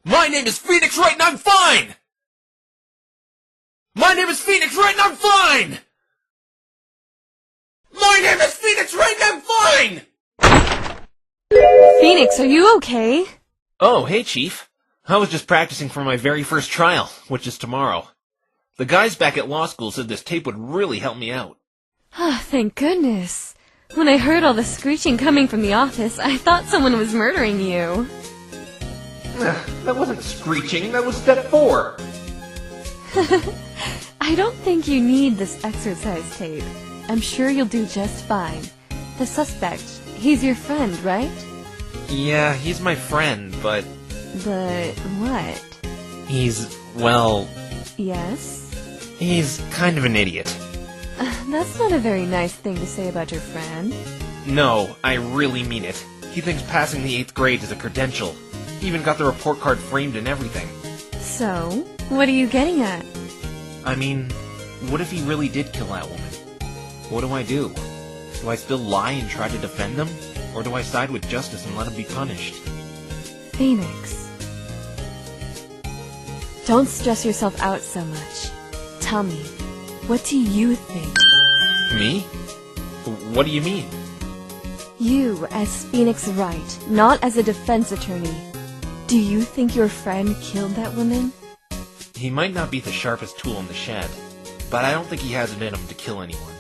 My name is Phoenix Wright and I'm fine! My name is Phoenix Wright and I'm fine! My name is Phoenix Wright and I'm fine! Phoenix, are you okay? Oh, hey, Chief. I was just practicing for my very first trial, which is tomorrow. The guys back at law school said this tape would really help me out. Ah, thank goodness. When I heard all the screeching coming from the office, I thought someone was murdering you. That wasn't screeching, that was step 4. I don't think you need this exercise tape. I'm sure you'll do just fine. The suspect, he's your friend, right? Yeah, he's my friend, but... But what? He's, well... Yes? He's kind of an idiot. That's not a very nice thing to say about your friend. No, I really mean it. He thinks passing the 8th grade is a credential. He even got the report card framed and everything. So, what are you getting at? I mean, what if he really did kill that woman? What do I do? Do I still lie and try to defend him? Or do I side with justice and let him be punished? Phoenix. Don't stress yourself out so much. Tell me, what do you think? Me? What do you mean? You, as Phoenix Wright, not as a defense attorney. Do you think your friend killed that woman? He might not be the sharpest tool in the shed, but I don't think he has it in him to kill anyone.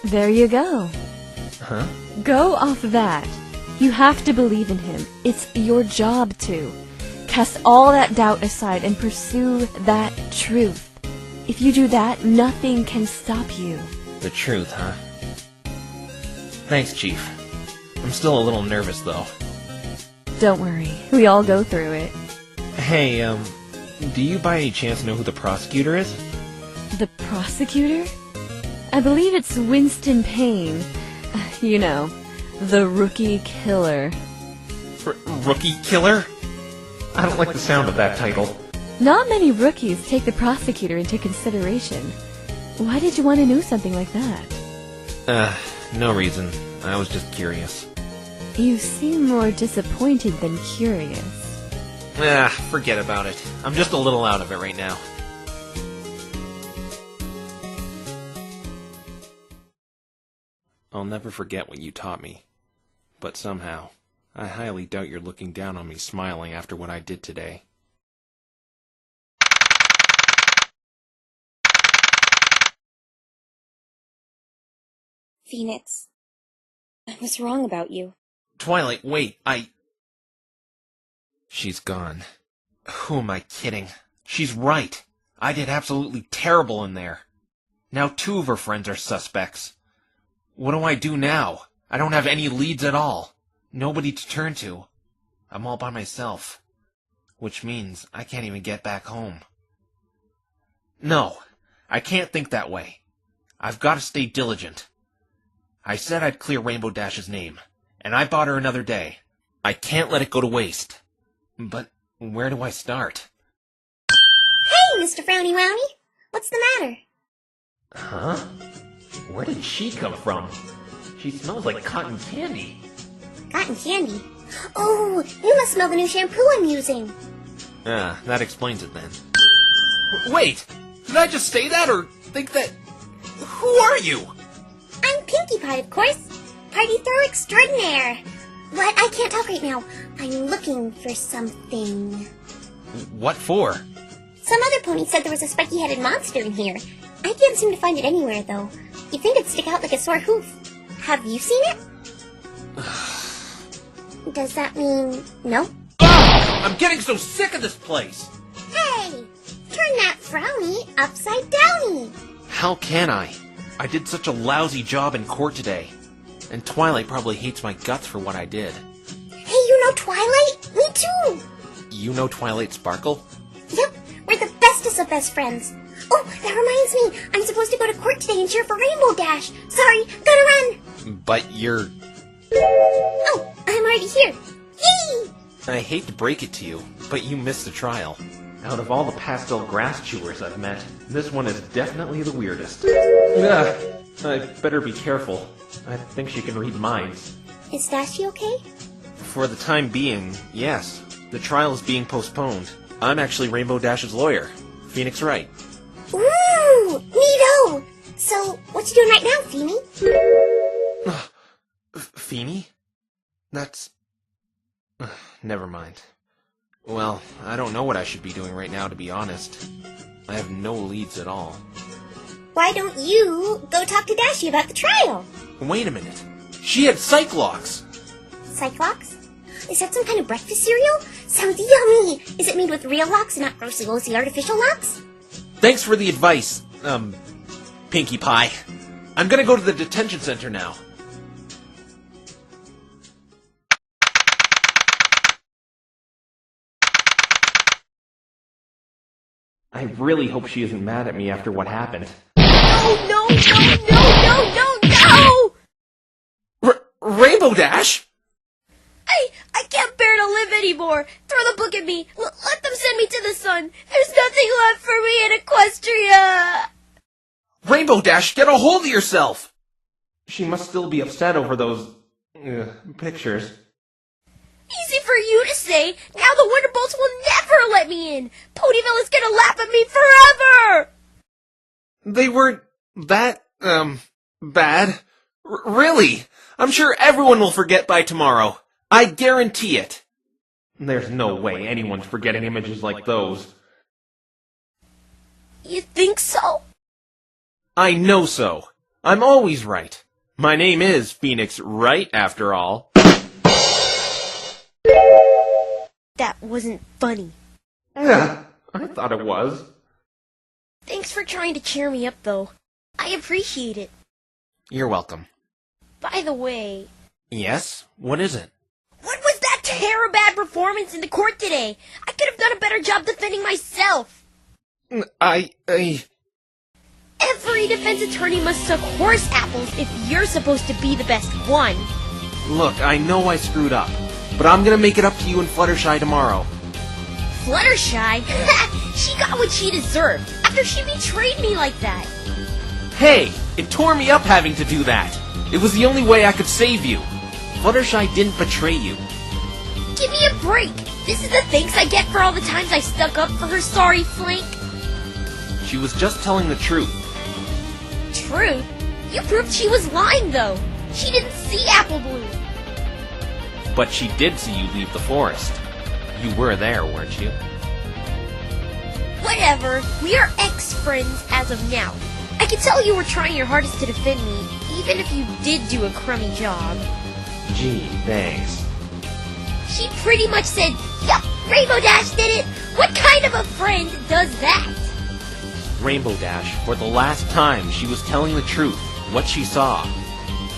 There you go. Huh? Go off that. You have to believe in him. It's your job to. Cast all that doubt aside and pursue that truth. If you do that, nothing can stop you. The truth, huh? Thanks, Chief. I'm still a little nervous, though. Don't worry. We all go through it. Hey, do you by any chance know who the prosecutor is? The prosecutor? I believe it's Winston Payne. You know, the rookie killer. Rookie killer? I don't like the sound of that title. Not many rookies take the prosecutor into consideration. Why did you want to know something like that? No reason. I was just curious. You seem more disappointed than curious. Forget about it. I'm just a little out of it right now. I'll never forget what you taught me. But somehow, I highly doubt you're looking down on me smiling after what I did today. Phoenix, I was wrong about you. Twilight, wait, She's gone. Who am I kidding? She's right. I did absolutely terrible in there. Now 2 of her friends are suspects. What do I do now? I don't have any leads at all. Nobody to turn to. I'm all by myself. Which means I can't even get back home. No, I can't think that way. I've got to stay diligent. I said I'd clear Rainbow Dash's name, and I bought her another day. I can't let it go to waste. But where do I start? Hey, Mr. Frowny Wowney! What's the matter? Huh? Where did she come from? She smells like cotton candy. Cotton candy? Oh, you must smell the new shampoo I'm using. That explains it then. Wait! Did I just say that, or think that... Who are you? I'm Pinkie Pie, of course. Party throw extraordinaire. But I can't talk right now. I'm looking for something. What for? Some other pony said there was a spiky-headed monster in here. I can't seem to find it anywhere, though. You'd think it'd stick out like a sore hoof. Have you seen it? Does that mean no? Oh, I'm getting so sick of this place! Hey! Turn that frowny upside downy! How can I? I did such a lousy job in court today. And Twilight probably hates my guts for what I did. Hey, you know Twilight? Me too! You know Twilight Sparkle? Yep, we're the bestest of best friends. Oh, that reminds me, I'm supposed to go to court today and cheer for Rainbow Dash. Sorry, gotta run! But you're... Oh, I'm already here. Yay! I hate to break it to you, but you missed the trial. Out of all the pastel grass chewers I've met, this one is definitely the weirdest. I better be careful. I think she can read minds. Is Dashy okay? For the time being, yes. The trial is being postponed. I'm actually Rainbow Dash's lawyer, Phoenix Wright. Ooh, neato! So, what you doing right now, Feeny? Feeny? That's... never mind. Well, I don't know what I should be doing right now, to be honest. I have no leads at all. Why don't you go talk to Dashy about the trial? Wait a minute. She had Cyclox! Cyclox? Is that some kind of breakfast cereal? Sounds yummy! Is it made with real locks and not grossly artificial locks? Thanks for the advice, Pinkie Pie. I'm gonna go to the detention center now. I really hope she isn't mad at me after what happened. No! Rainbow Dash? I can't bear to live anymore. Throw the book at me. Let them send me to the sun. There's nothing left for me in Equestria. Rainbow Dash, get a hold of yourself! She must still be upset over those... pictures. Easy for you to say. Now the Wonderbolts will never let me in. Ponyville is gonna laugh at me forever. They were... that, bad? Really? I'm sure everyone will forget by tomorrow. I guarantee it. There's no way anyone's forgetting images like those. You think so? I know so. I'm always right. My name is Phoenix Wright, after all. That wasn't funny. Yeah, I thought it was. Thanks for trying to cheer me up, though. I appreciate it. You're welcome. By the way... Yes? What is it? What was that terrible bad performance in the court today? I could have done a better job defending myself. Every defense attorney must suck horse apples if you're supposed to be the best one. Look, I know I screwed up, but I'm gonna make it up to you and Fluttershy tomorrow. Fluttershy? She got what she deserved after she betrayed me like that. Hey, it tore me up having to do that. It was the only way I could save you. Fluttershy didn't betray you. Give me a break. This is the thanks I get for all the times I stuck up for her sorry flink. She was just telling the truth. Truth? You proved she was lying, though. She didn't see Apple Bloom. But she did see you leave the forest. You were there, weren't you? Whatever. We are ex-friends as of now. I can tell you were trying your hardest to defend me, even if you did do a crummy job. Gee, thanks. She pretty much said, yup, Rainbow Dash did it! What kind of a friend does that? Rainbow Dash, for the last time, she was telling the truth, what she saw.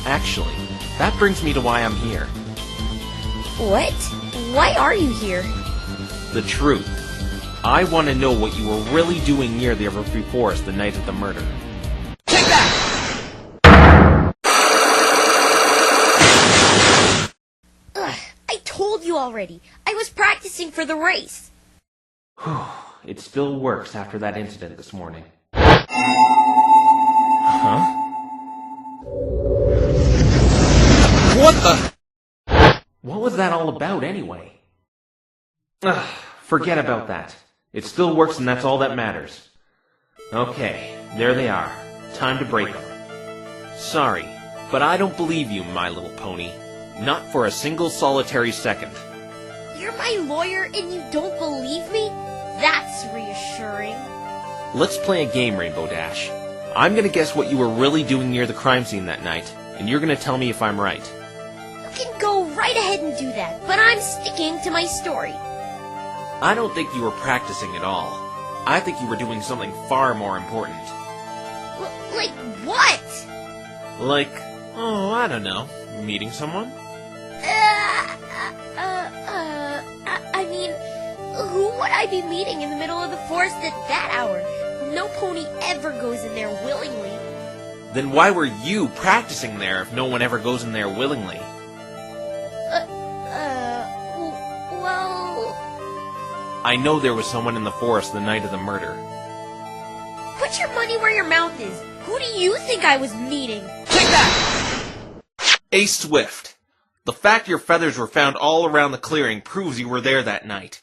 Actually, that brings me to why I'm here. What? Why are you here? The truth. I want to know what you were really doing near the Everfree Forest the night of the murder. Take that! Ugh, I told you already. I was practicing for the race. It still works after that incident this morning. Huh? What the? What was that all about, anyway? Forget about that. It still works and that's all that matters. Okay, there they are. Time to break them. Sorry, but I don't believe you, My Little Pony. Not for a single solitary second. You're my lawyer and you don't believe me? That's reassuring. Let's play a game, Rainbow Dash. I'm gonna guess what you were really doing near the crime scene that night, and you're gonna tell me if I'm right. You can go right ahead and do that, but I'm sticking to my story. I don't think you were practicing at all. I think you were doing something far more important. Like what? Like, I don't know, meeting someone? I mean, who would I be meeting in the middle of the forest at that hour? No pony ever goes in there willingly. Then why were you practicing there if no one ever goes in there willingly? Well... I know there was someone in the forest the night of the murder. Put your money where your mouth is. Who do you think I was meeting? Take that! Ace Swift. The fact your feathers were found all around the clearing proves you were there that night.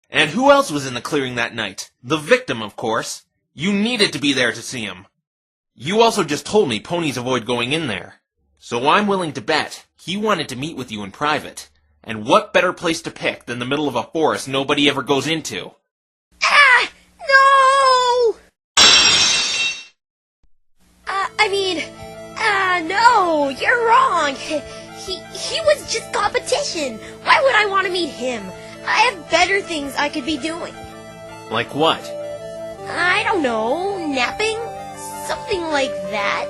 And who else was in the clearing that night? The victim, of course. You needed to be there to see him. You also just told me ponies avoid going in there. So I'm willing to bet he wanted to meet with you in private. And what better place to pick than the middle of a forest nobody ever goes into? Ah! No! No, you're wrong. He was just competition. Why would I want to meet him? I have better things I could be doing. Like what? I don't know, napping? Something like that.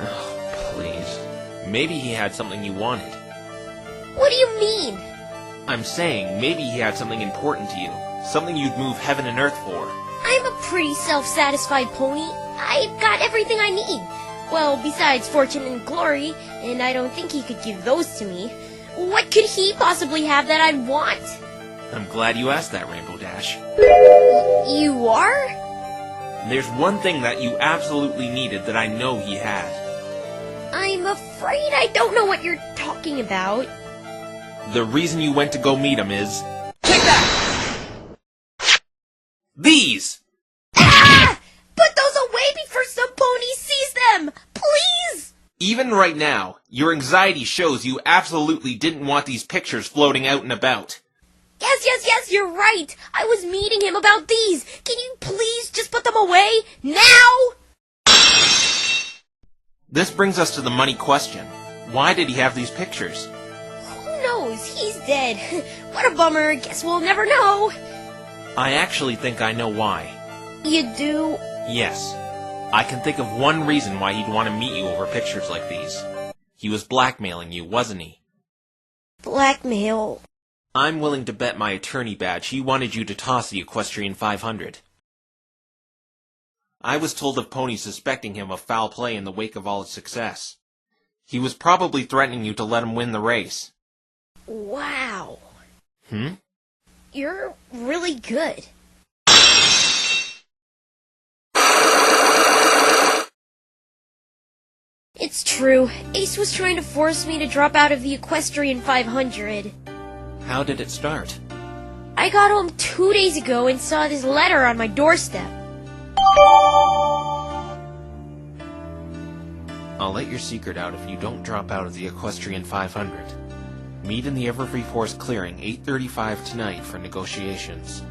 Oh, please. Maybe he had something you wanted. What do you mean? I'm saying maybe he had something important to you. Something you'd move heaven and earth for. I'm a pretty self-satisfied pony. I've got everything I need. Well, besides fortune and glory, and I don't think he could give those to me. What could he possibly have that I'd want? I'm glad you asked that, Rainbow Dash. You are? There's one thing that you absolutely needed that I know he had. I'm afraid I don't know what you're talking about. The reason you went to go meet him is... Take that! These! Ah! Put those away before some pony sees them! Please! Even right now, your anxiety shows you absolutely didn't want these pictures floating out and about. Yes, you're right! I was meeting him about these! Can you please just put them away? Now? This brings us to the money question. Why did he have these pictures? Who knows? He's dead. What a bummer. Guess we'll never know. I actually think I know why. You do? Yes. I can think of one reason why he'd want to meet you over pictures like these. He was blackmailing you, wasn't he? Blackmail? I'm willing to bet my attorney badge he wanted you to toss the Equestrian 500. I was told of ponies suspecting him of foul play in the wake of all his success. He was probably threatening you to let him win the race. Wow. Hmm? You're really good. It's true. Ace was trying to force me to drop out of the Equestrian 500. How did it start? I got home 2 days ago and saw this letter on my doorstep. I'll let your secret out if you don't drop out of the Equestrian 500. Meet in the Everfree Forest clearing 8:35 tonight for negotiations.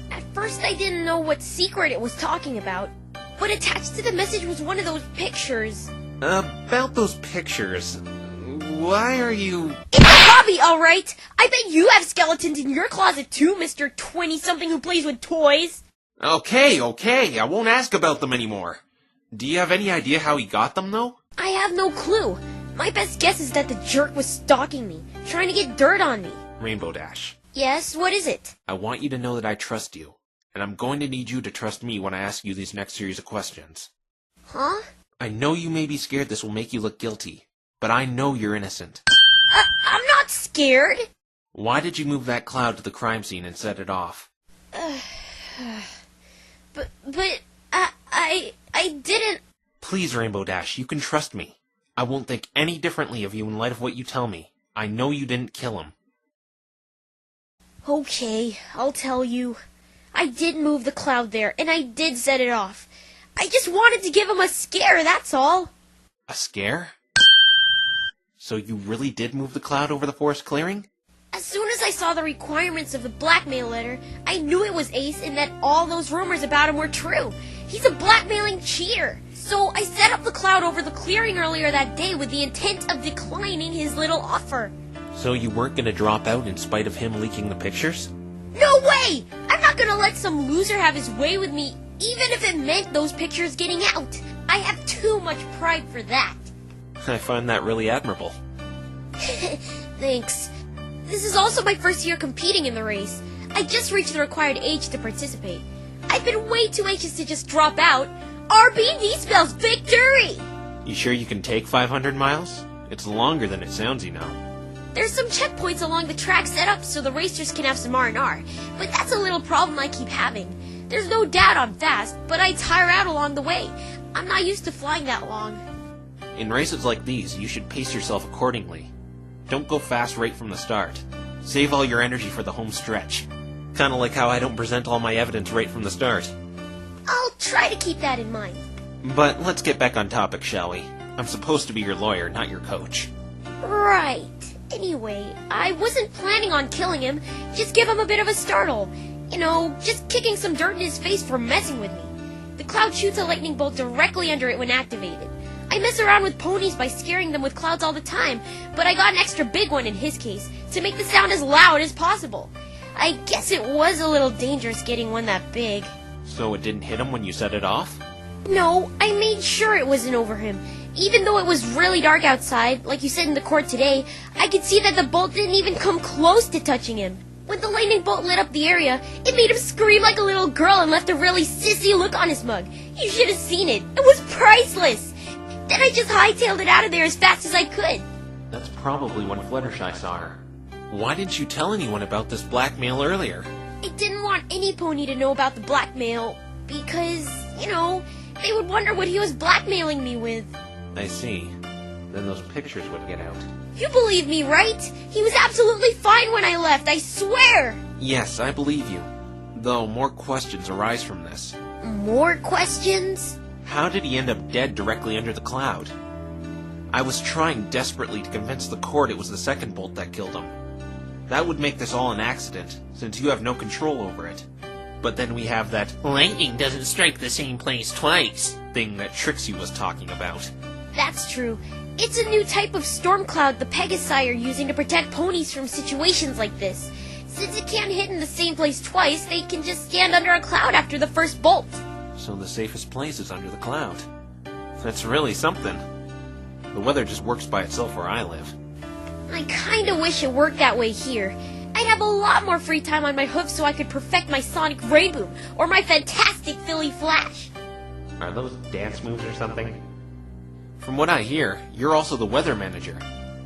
At first I didn't know what secret it was talking about, but attached to the message was one of those pictures. About those pictures, why are you... It's a hobby, alright! I bet you have skeletons in your closet too, Mr. 20-something who plays with toys! Okay, I won't ask about them anymore. Do you have any idea how he got them, though? I have no clue. My best guess is that the jerk was stalking me, trying to get dirt on me. Rainbow Dash. Yes, what is it? I want you to know that I trust you, and I'm going to need you to trust me when I ask you these next series of questions. Huh? I know you may be scared this will make you look guilty, but I know you're innocent. I'm not scared. Why did you move that cloud to the crime scene and set it off? But I didn't... Please, Rainbow Dash, you can trust me. I won't think any differently of you in light of what you tell me. I know you didn't kill him. Okay, I'll tell you. I did move the cloud there, and I did set it off. I just wanted to give him a scare, that's all. A scare? So you really did move the cloud over the forest clearing? As soon as I saw the requirements of the blackmail letter, I knew it was Ace and that all those rumors about him were true. He's a blackmailing cheater. So I set up the cloud over the clearing earlier that day with the intent of declining his little offer. So you weren't going to drop out in spite of him leaking the pictures? No way! I'm not gonna let some loser have his way with me, even if it meant those pictures getting out. I have too much pride for that. I find that really admirable. Thanks. This is also my first year competing in the race. I just reached the required age to participate. I've been way too anxious to just drop out. RBD spells victory! You sure you can take 500 miles? It's longer than it sounds, you know. There's some checkpoints along the track set up so the racers can have some R&R, but that's a little problem I keep having. There's no doubt I'm fast, but I tire out along the way. I'm not used to flying that long. In races like these, you should pace yourself accordingly. Don't go fast right from the start. Save all your energy for the home stretch. Kinda like how I don't present all my evidence right from the start. I'll try to keep that in mind. But let's get back on topic, shall we? I'm supposed to be your lawyer, not your coach. Right. Anyway, I wasn't planning on killing him, just give him a bit of a startle. You know, just kicking some dirt in his face for messing with me. The cloud shoots a lightning bolt directly under it when activated. I mess around with ponies by scaring them with clouds all the time, but I got an extra big one in his case, to make the sound as loud as possible. I guess it was a little dangerous getting one that big. So it didn't hit him when you set it off? No, I made sure it wasn't over him. Even though it was really dark outside, like you said in the court today, I could see that the bolt didn't even come close to touching him. When the lightning bolt lit up the area, it made him scream like a little girl and left a really sissy look on his mug. You should have seen it. It was priceless. Then I just hightailed it out of there as fast as I could. That's probably when Fluttershy saw her. Why didn't you tell anyone about this blackmail earlier? I didn't want any pony to know about the blackmail because, you know, they would wonder what he was blackmailing me with. I see. Then those pictures would get out. You believe me, right? He was absolutely fine when I left, I swear! Yes, I believe you. Though more questions arise from this. More questions? How did he end up dead directly under the cloud? I was trying desperately to convince the court it was the second bolt that killed him. That would make this all an accident, since you have no control over it. But then we have that lightning doesn't strike the same place twice thing that Trixie was talking about. That's true. It's a new type of storm cloud the Pegasi are using to protect ponies from situations like this. Since it can't hit in the same place twice, they can just stand under a cloud after the first bolt. So the safest place is under the cloud. That's really something. The weather just works by itself where I live. I kinda wish it worked that way here. I'd have a lot more free time on my hoof so I could perfect my sonic rainboom or my fantastic Philly flash. Are those dance moves or something? From what I hear, you're also the weather manager.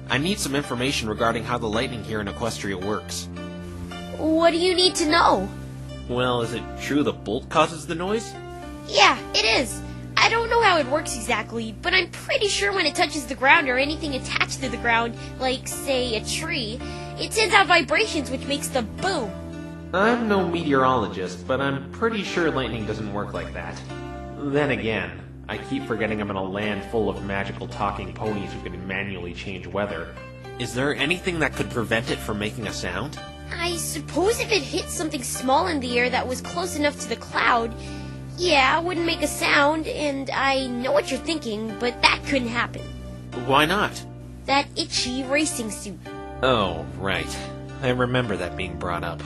I need some information regarding how the lightning here in Equestria works. What do you need to know? Well, is it true the bolt causes the noise? Yeah, it is. I don't know how it works exactly, but I'm pretty sure when it touches the ground or anything attached to the ground, like, say, a tree, it sends out vibrations which makes the boom. I'm no meteorologist, but I'm pretty sure lightning doesn't work like that. Then again, I keep forgetting I'm in a land full of magical talking ponies who can manually change weather. Is there anything that could prevent it from making a sound? I suppose if it hit something small in the air that was close enough to the cloud, yeah, it wouldn't make a sound, and I know what you're thinking, but that couldn't happen. Why not? That itchy racing suit. Oh, right. I remember that being brought up.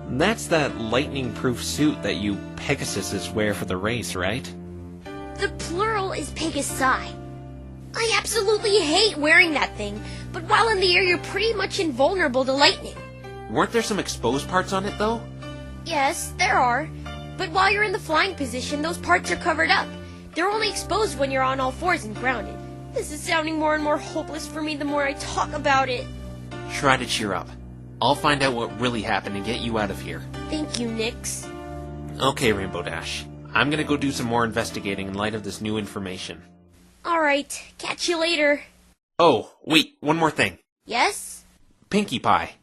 That's that lightning-proof suit that you Pegasuses wear for the race, right? The plural is Pegasi. I absolutely hate wearing that thing, but while in the air you're pretty much invulnerable to lightning. Weren't there some exposed parts on it, though? Yes, there are. But while you're in the flying position, those parts are covered up. They're only exposed when you're on all fours and grounded. This is sounding more and more hopeless for me the more I talk about it. Try to cheer up. I'll find out what really happened and get you out of here. Thank you, Nix. Okay, Rainbow Dash. I'm gonna go do some more investigating in light of this new information. Alright, catch you later. Oh, wait, one more thing. Yes? Pinkie Pie.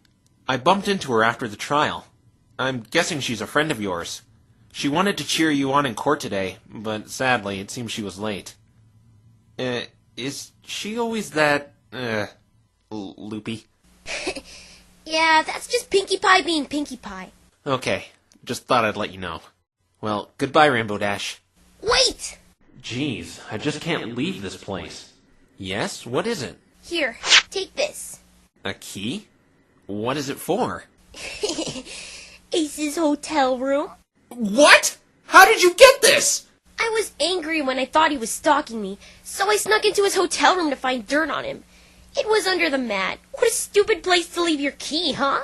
I bumped into her after the trial. I'm guessing she's a friend of yours. She wanted to cheer you on in court today, but sadly, it seems she was late. Is she always that, loopy? Yeah, that's just Pinkie Pie being Pinkie Pie. Okay, just thought I'd let you know. Well, goodbye, Rainbow Dash. Wait! Jeez, I just can't leave this place. Yes? What is it? Here, take this. A key? What is it for? Ace's hotel room. What? How did you get this? I was angry when I thought he was stalking me, so I snuck into his hotel room to find dirt on him. It was under the mat. What a stupid place to leave your key, huh?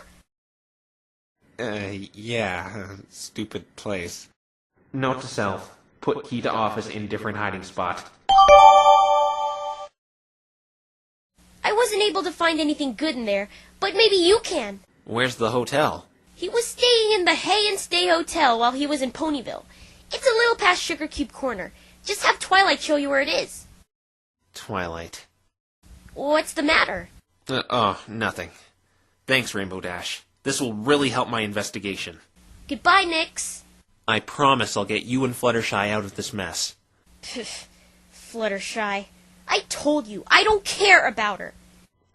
Yeah, stupid place. Note to self, put key to office in different hiding spot. I wasn't able to find anything good in there, but maybe you can. Where's the hotel? He was staying in the Hay and Stay Hotel while he was in Ponyville. It's a little past Sugar Cube Corner. Just have Twilight show you where it is. Twilight. What's the matter? Nothing. Thanks, Rainbow Dash. This will really help my investigation. Goodbye, Nix. I promise I'll get you and Fluttershy out of this mess. Fluttershy. I told you, I don't care about her.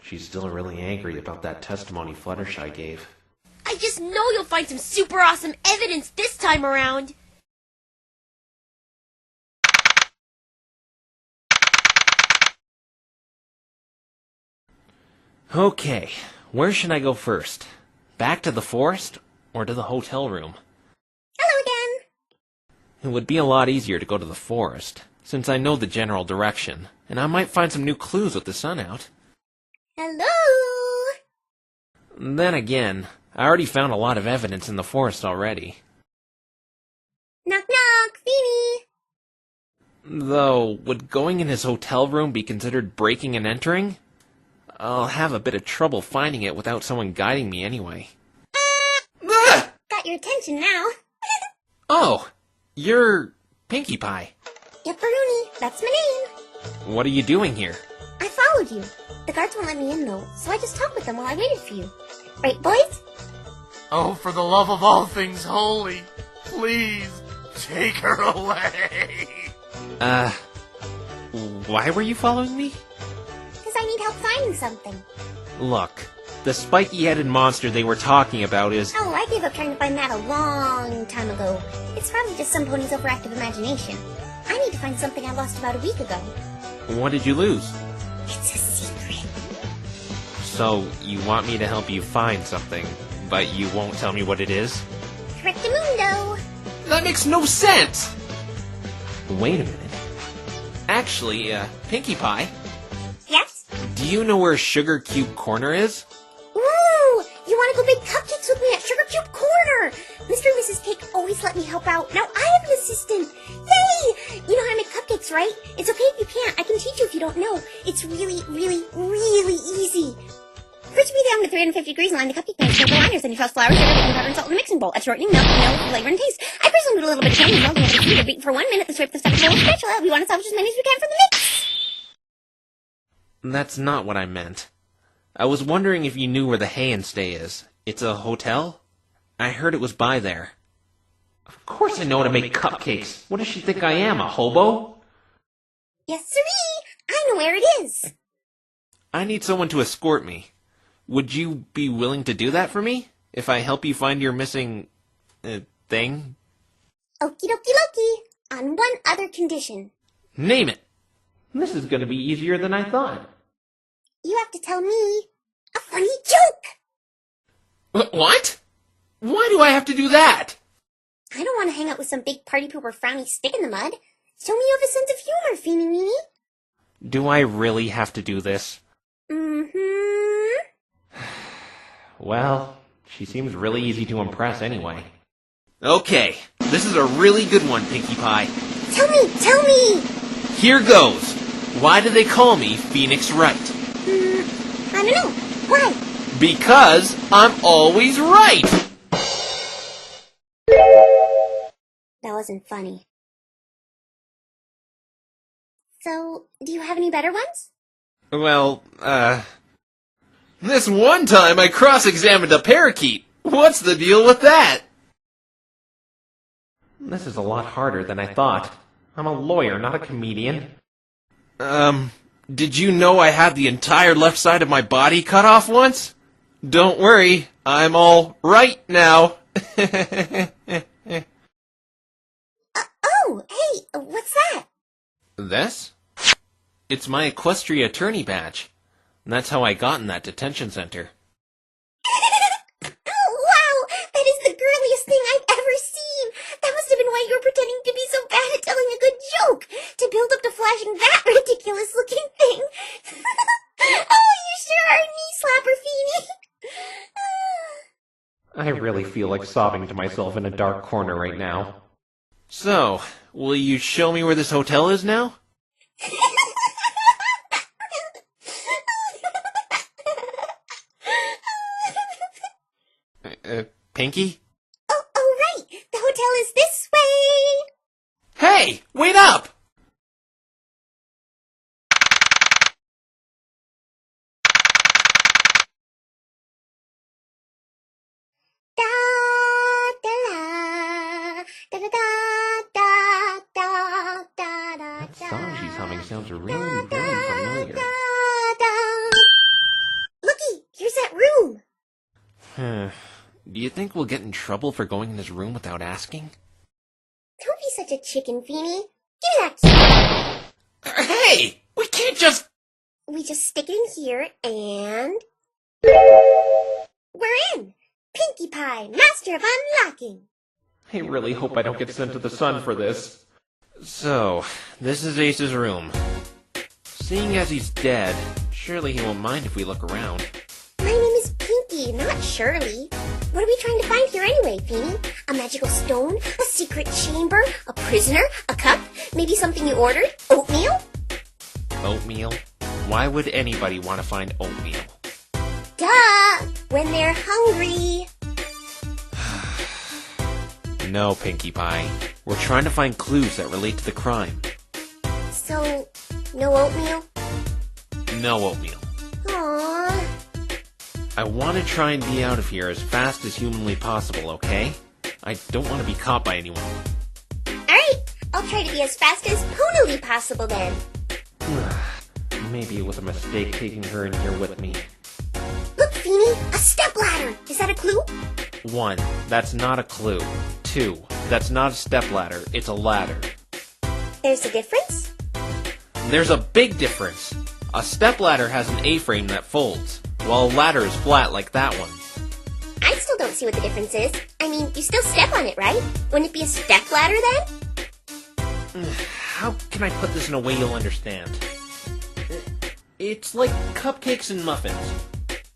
She's still really angry about that testimony Fluttershy gave. I just know you'll find some super awesome evidence this time around. Okay, where should I go first? Back to the forest, or to the hotel room? Hello again. It would be a lot easier to go to the forest, since I know the general direction, and I might find some new clues with the sun out. Hello. Then again, I already found a lot of evidence in the forest already. Knock knock, Phoebe. Though, would going in his hotel room be considered breaking and entering? I'll have a bit of trouble finding it without someone guiding me anyway. Got your attention now. Oh, you're Pinkie Pie. Yepperoonie, that's my name. What are you doing here? I followed you. The guards won't let me in though, so I just talked with them while I waited for you. Right, boys? Oh, for the love of all things holy, please take her away. Why were you following me? Because I need help finding something. Look, the spiky-headed monster they were talking about is... Oh, I gave up trying to find that a long time ago. It's probably just some pony's overactive imagination. I need to find something I lost about a week ago. What did you lose? It's a secret. So, you want me to help you find something, but you won't tell me what it is? Correctamundo. That makes no sense! Wait a minute. Actually, Pinkie Pie, Yes? do you know where Sugar Cube Corner is? Ooh! You want to go bake cupcakes with me at Sugar Cube Corner! Mr. and Mrs. Cake always let me help out. Now I have an assistant! Yay! You know how to make cupcakes, right? It's okay if you can't. I can teach you if you don't know. It's really, really, really easy. First, you beat the oven to 350 degrees and line the cupcake mix with the liners. Then you toss flour, sugar, baking powder, and salt in the mixing bowl. Add shortening, milk, vanilla, flavor, and taste. I personally put a little bit of candy and milk in the computer. Beat for 1 minute, then scrape the stuff in a spatula. We want to salvage as many as we can from the mix. That's not what I meant. I was wondering if you knew where the Hay and Stay is. It's a hotel? I heard it was by there. Of course I know how to make cupcakes. What does she think I am, a hobo? Yes, siree! I know where it is. I need someone to escort me. Would you be willing to do that for me? If I help you find your missing... thing? Okie dokie dokie. On one other condition. Name it! This is gonna be easier than I thought. You have to tell me a funny joke. What? Why do I have to do that? I don't want to hang out with some big party pooper frowny stick in the mud. Show me you have a sense of humor, Feeny Weeny. Do I really have to do this? Mm-hmm. Well, she seems really easy to impress anyway. Okay, this is a really good one, Pinkie Pie. Tell me! Here goes. Why do they call me Phoenix Wright? I don't know. Why? Because I'm always right! That wasn't funny. So, do you have any better ones? Well, this one time I cross-examined a parakeet. What's the deal with that? This is a lot harder than I thought. I'm a lawyer, not a comedian. Did you know I had the entire left side of my body cut off once? Don't worry, I'm all right now. Oh, hey, what's that? This? It's my Equestria attorney badge. That's how I got in that detention center. Oh, wow! That is the girliest thing I've ever seen! That must have been why you were pretending to be so bad at telling a good joke! To build up to flashing that ridiculous-looking thing! Oh, you sure are a knee slapper, Feeny! I really feel like sobbing to myself in a dark corner right now. So, will you show me where this hotel is now? Pinkie? Oh, right! The hotel is this way! Hey! Wait up! song she's humming sounds really very familiar. Looky, here's that room. Do you think we'll get in trouble for going in this room without asking? Don't be such a chicken, Feeny. Give me that key. Hey! We can't just... We just stick it in here and... We're in! Pinkie Pie, master of unlocking. I really hope I don't get sent to the sun for this. So, this is Ace's room. Seeing as he's dead, surely he won't mind if we look around. My name is Pinkie, not Shirley. What are we trying to find here anyway, Feeny? A magical stone? A secret chamber? A prisoner? A cup? Maybe something you ordered? Oatmeal? Oatmeal? Why would anybody want to find oatmeal? Duh! When they're hungry. No, Pinkie Pie. We're trying to find clues that relate to the crime. So, no oatmeal? No oatmeal. Aww. I want to try and be out of here as fast as humanly possible, okay? I don't want to be caught by anyone. Alright, I'll try to be as fast as ponily possible then. Maybe it was a mistake taking her in here with me. Look, Feeny, a stepladder. Is that a clue? 1. That's not a clue. 2. That's not a stepladder, it's a ladder. There's a difference? There's a big difference. A stepladder has an A-frame that folds, while a ladder is flat like that one. I still don't see what the difference is. I mean, you still step on it, right? Wouldn't it be a stepladder then? How can I put this in a way you'll understand? It's like cupcakes and muffins.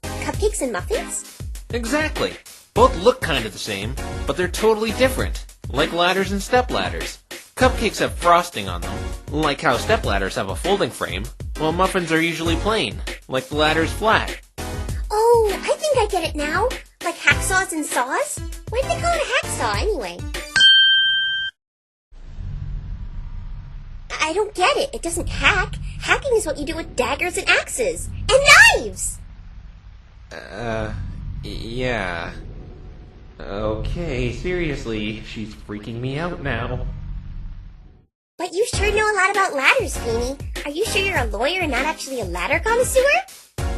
Cupcakes and muffins? Exactly. Both look kind of the same, but they're totally different. Like ladders and stepladders. Cupcakes have frosting on them, like how stepladders have a folding frame, while muffins are usually plain, like the ladder's flat. Oh, I think I get it now. Like hacksaws and saws? Why'd they call it a hacksaw anyway? I don't get it. It doesn't hack. Hacking is what you do with daggers and axes. And knives! Yeah. Okay, seriously, she's freaking me out now. But you sure know a lot about ladders, Feeny. Are you sure you're a lawyer and not actually a ladder connoisseur?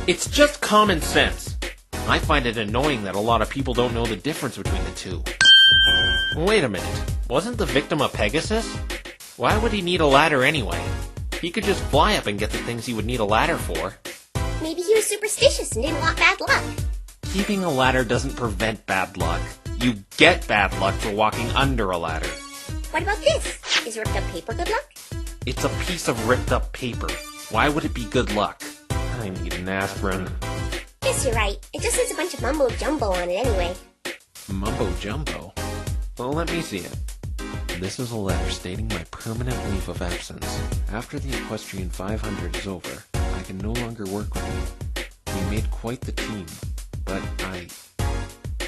It's just common sense. I find it annoying that a lot of people don't know the difference between the two. Wait a minute, wasn't the victim a Pegasus? Why would he need a ladder anyway? He could just fly up and get the things he would need a ladder for. Maybe he was superstitious and didn't want bad luck. Keeping a ladder doesn't prevent bad luck. You get bad luck for walking under a ladder. What about this? Is ripped up paper good luck? It's a piece of ripped up paper. Why would it be good luck? I need an aspirin. Guess you're right. It just has a bunch of mumbo jumbo on it anyway. Mumbo jumbo? Well, let me see it. This is a letter stating my permanent leave of absence. After the Equestrian 500 is over, I can no longer work with you. We made quite the team, but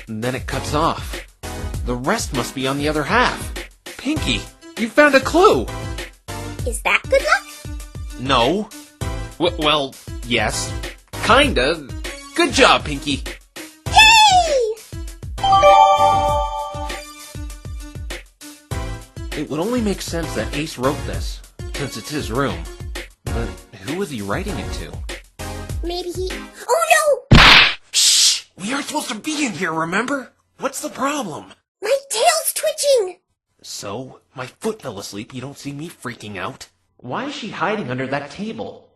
And then it cuts off. The rest must be on the other half. Pinkie, you found a clue! Is that good luck? No. Well, yes. Kinda. Good job, Pinkie. Yay! It would only make sense that Ace wrote this, since it's his room. But who was he writing it to? Maybe he... Oh no! Shh! We aren't supposed to be in here, remember? What's the problem? My tail's twitching! So, my foot fell asleep, you don't see me freaking out? Why is she hiding under that table?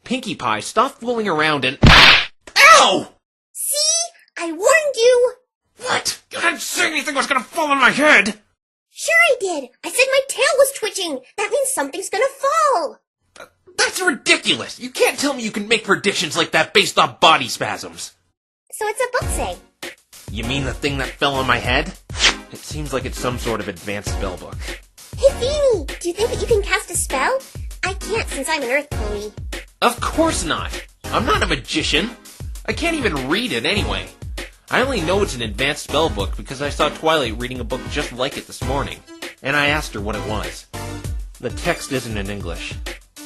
Pinkie Pie, stop fooling around and... Ow! See? I warned you! What? You didn't say anything was gonna fall on my head! Sure I did! I said my tail was twitching! That means something's gonna fall! That's ridiculous! You can't tell me you can make predictions like that based on body spasms! So what's the book say? You mean the thing that fell on my head? It seems like it's some sort of advanced spell book. Hey, Feeny! Do you think that you can cast a spell? I can't since I'm an earth pony. Of course not! I'm not a magician! I can't even read it anyway. I only know it's an advanced spell book because I saw Twilight reading a book just like it this morning, and I asked her what it was. The text isn't in English.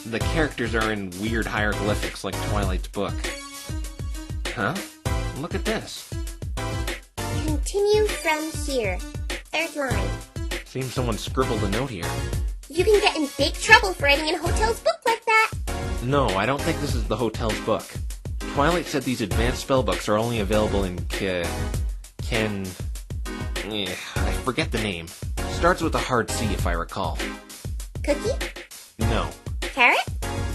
The characters are in weird hieroglyphics like Twilight's book. Huh? Look at this. Continue from here. Third line. Seems someone scribbled a note here. You can get in big trouble for writing in a hotel's book like that. No, I don't think this is the hotel's book. Twilight said these advanced spellbooks are only available in I forget the name. Starts with a hard C if I recall. Cookie? No. Carrot?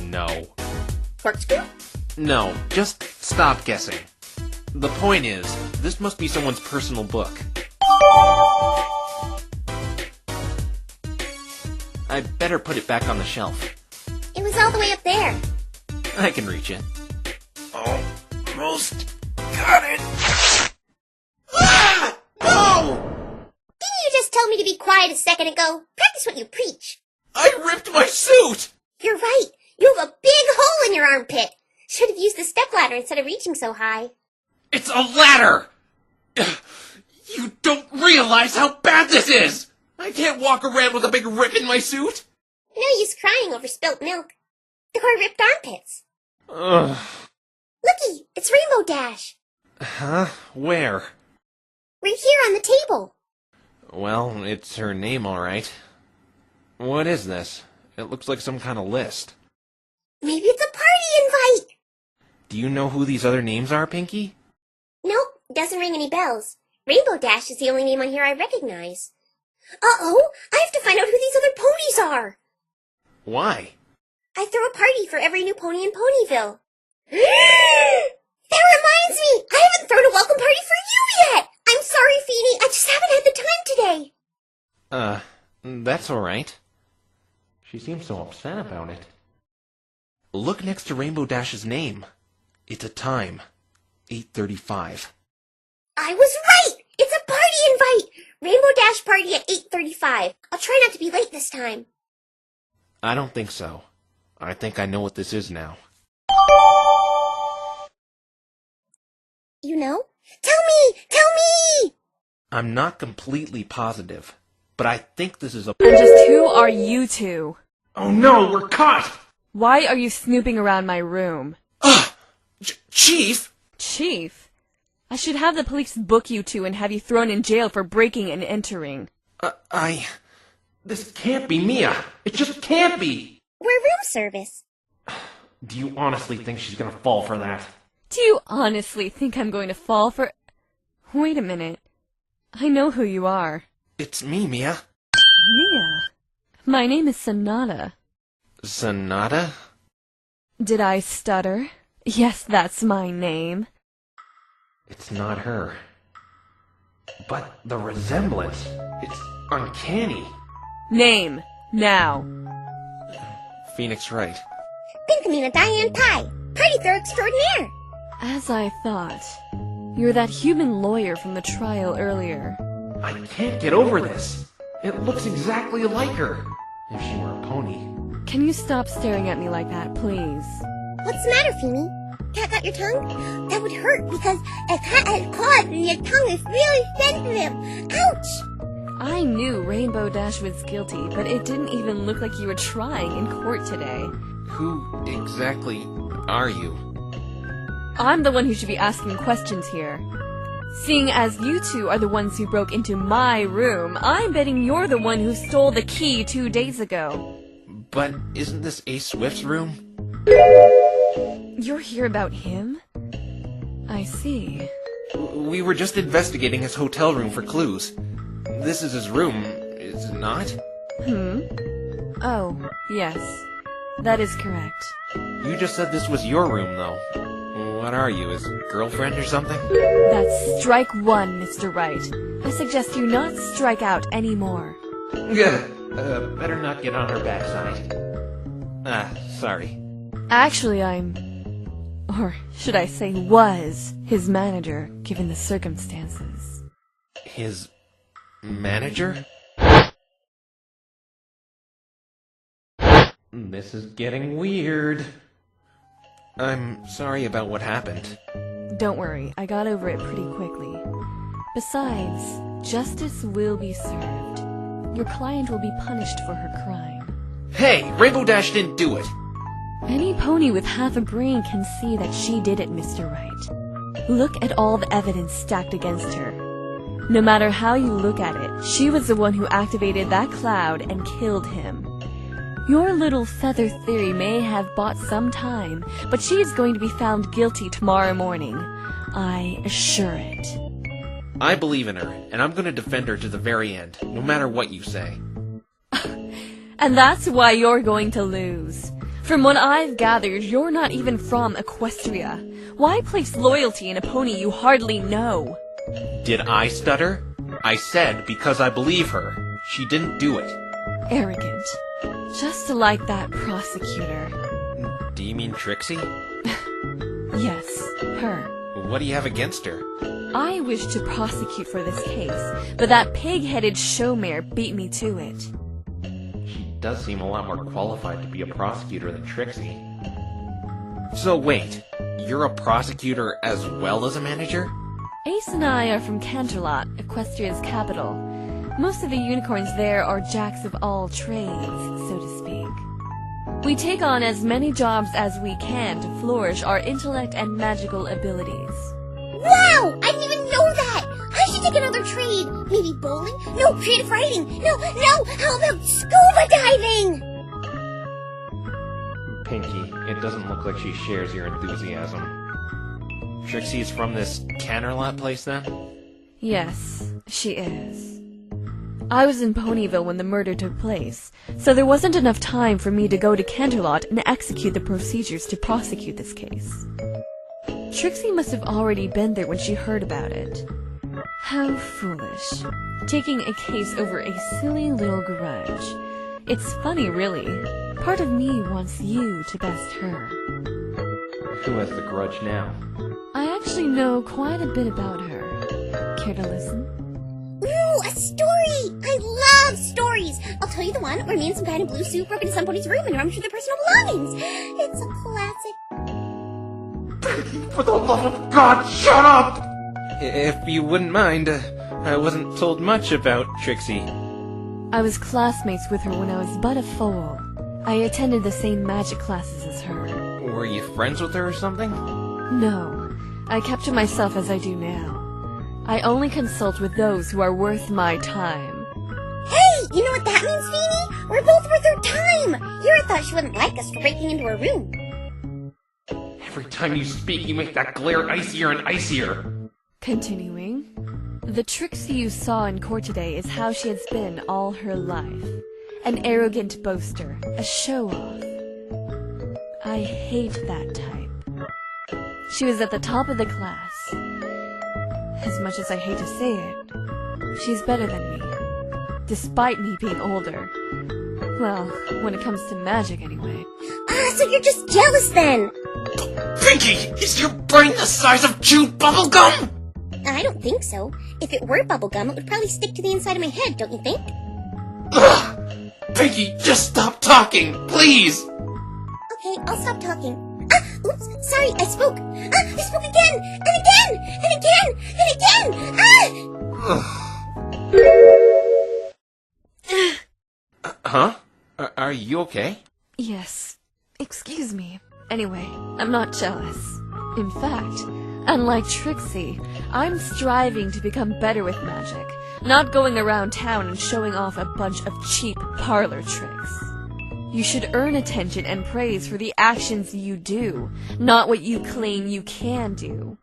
No. Corkscrew? No, just stop guessing. The point is, this must be someone's personal book. I better put it back on the shelf. It was all the way up there. I can reach it. Almost got it. Ah! No! Didn't you just tell me to be quiet a second ago? Practice what you preach. I ripped my suit! You're right. You have a big hole in your armpit. Should have used the stepladder instead of reaching so high. It's a ladder! You don't realize how bad this is! I can't walk around with a big rip in my suit! No use crying over spilt milk. Or ripped armpits. Ugh. Looky, it's Rainbow Dash. Huh? Where? Right here on the table. Well, it's her name, all right. What is this? It looks like some kind of list. Maybe it's a party invite. Do you know who these other names are, Pinky? Nope, doesn't ring any bells. Rainbow Dash is the only name on here I recognize. Uh-oh, I have to find out who these other ponies are. Why? I throw a party for every new pony in Ponyville. That reminds me, I haven't thrown a welcome party for you yet. I'm sorry, Feeny, I just haven't had the time today. That's all right. She seems so upset about it. Look next to Rainbow Dash's name. It's a time. 8:35. I was right! It's a party invite! Rainbow Dash party at 8:35. I'll try not to be late this time. I don't think so. I think I know what this is now. You know? Tell me! Tell me! I'm not completely positive, but I think this is a... And just who are you two? Oh no, we're caught! Why are you snooping around my room? Chief! Chief? I should have the police book you two and have you thrown in jail for breaking and entering. This can't be Mia. It just can't be! We're room service. Do you honestly think she's gonna fall for that? Do you honestly think I'm going to fall for... Wait a minute. I know who you are. It's me, Mia. Mia? My name is Sonata. Sonata? Did I stutter? Yes, that's my name. It's not her. But the resemblance, it's uncanny. Name, now. Phoenix Wright. Pinkamena Diane Pie, party throw extraordinaire. As I thought. You're that human lawyer from the trial earlier. I can't get over this. It looks exactly like her. If she were a pony. Can you stop staring at me like that, please? What's the matter, Feeny? Cat got your tongue? That would hurt because a cat had claws and your tongue is really sensitive. Ouch! I knew Rainbow Dash was guilty, but it didn't even look like you were trying in court today. Who exactly are you? I'm the one who should be asking questions here. Seeing as you two are the ones who broke into my room, I'm betting you're the one who stole the key 2 days ago. But isn't this Ace Swift's room? You're here about him? I see. We were just investigating his hotel room for clues. This is his room, is it not? Oh, yes. That is correct. You just said this was your room, though. What are you, his girlfriend or something? That's strike one, Mr. Wright. I suggest you not strike out anymore. Better not get on her backside. Sorry. Actually, or should I say was, his manager, given the circumstances. His manager? This is getting weird. I'm sorry about what happened. Don't worry, I got over it pretty quickly. Besides, justice will be served. Your client will be punished for her crime. Hey, Rainbow Dash didn't do it! Any pony with half a brain can see that she did it, Mr. Wright. Look at all the evidence stacked against her. No matter how you look at it, she was the one who activated that cloud and killed him. Your little feather theory may have bought some time, but she is going to be found guilty tomorrow morning. I assure it. I believe in her, and I'm going to defend her to the very end, no matter what you say. And that's why you're going to lose. From what I've gathered, you're not even from Equestria. Why place loyalty in a pony you hardly know? Did I stutter? I said because I believe her. She didn't do it. Arrogant. Just like that prosecutor. Do you mean Trixie? Yes, her. What do you have against her? I wish to prosecute for this case, but that pig-headed showmare beat me to it. She does seem a lot more qualified to be a prosecutor than Trixie. So wait, you're a prosecutor as well as a manager? Ace and I are from Canterlot, Equestria's capital. Most of the unicorns there are jacks of all trades, so to speak. We take on as many jobs as we can to flourish our intellect and magical abilities. Wow! I didn't even know that! I should take another trade. Maybe bowling? No, creative writing. No, how about scuba diving? Pinky, it doesn't look like she shares your enthusiasm. Trixie is from this Canterlot place then? Yes, she is. I was in Ponyville when the murder took place, so there wasn't enough time for me to go to Canterlot and execute the procedures to prosecute this case. Trixie must have already been there when she heard about it. How foolish. Taking a case over a silly little grudge. It's funny, really. Part of me wants you to best her. Who has the grudge now? I actually know quite a bit about her. Care to listen? Ooh, a story! I love stories! I'll tell you the one where me and some guy in a blue suit broke into somebody's room and rummaged through their personal belongings. It's a classic. For the love of God, shut up! If you wouldn't mind, I wasn't told much about Trixie. I was classmates with her when I was but a foal. I attended the same magic classes as her. Were you friends with her or something? No, I kept to myself as I do now. I only consult with those who are worth my time. Hey, you know what that means, Feeny? We're both worth her time! Yura thought she wouldn't like us for breaking into her room. Every time you speak, you make that glare icier and icier. Continuing. The Trixie you saw in court today is how she has been all her life. An arrogant boaster, a show-off. I hate that type. She was at the top of the class. As much as I hate to say it, she's better than me. Despite me being older. Well, when it comes to magic anyway. Ah, so you're just jealous then! Pinky, is your brain the size of chewed bubblegum? I don't think so. If it were bubblegum, it would probably stick to the inside of my head, don't you think? Ugh! Pinky, just stop talking, please! Okay, I'll stop talking. Ah, oops, sorry, I spoke. Ah, I spoke again! And again! And again! And again! Ah! Huh? Are you okay? Yes. Excuse me. Anyway, I'm not jealous. In fact, unlike Trixie, I'm striving to become better with magic, not going around town and showing off a bunch of cheap parlor tricks. You should earn attention and praise for the actions you do, not what you claim you can do.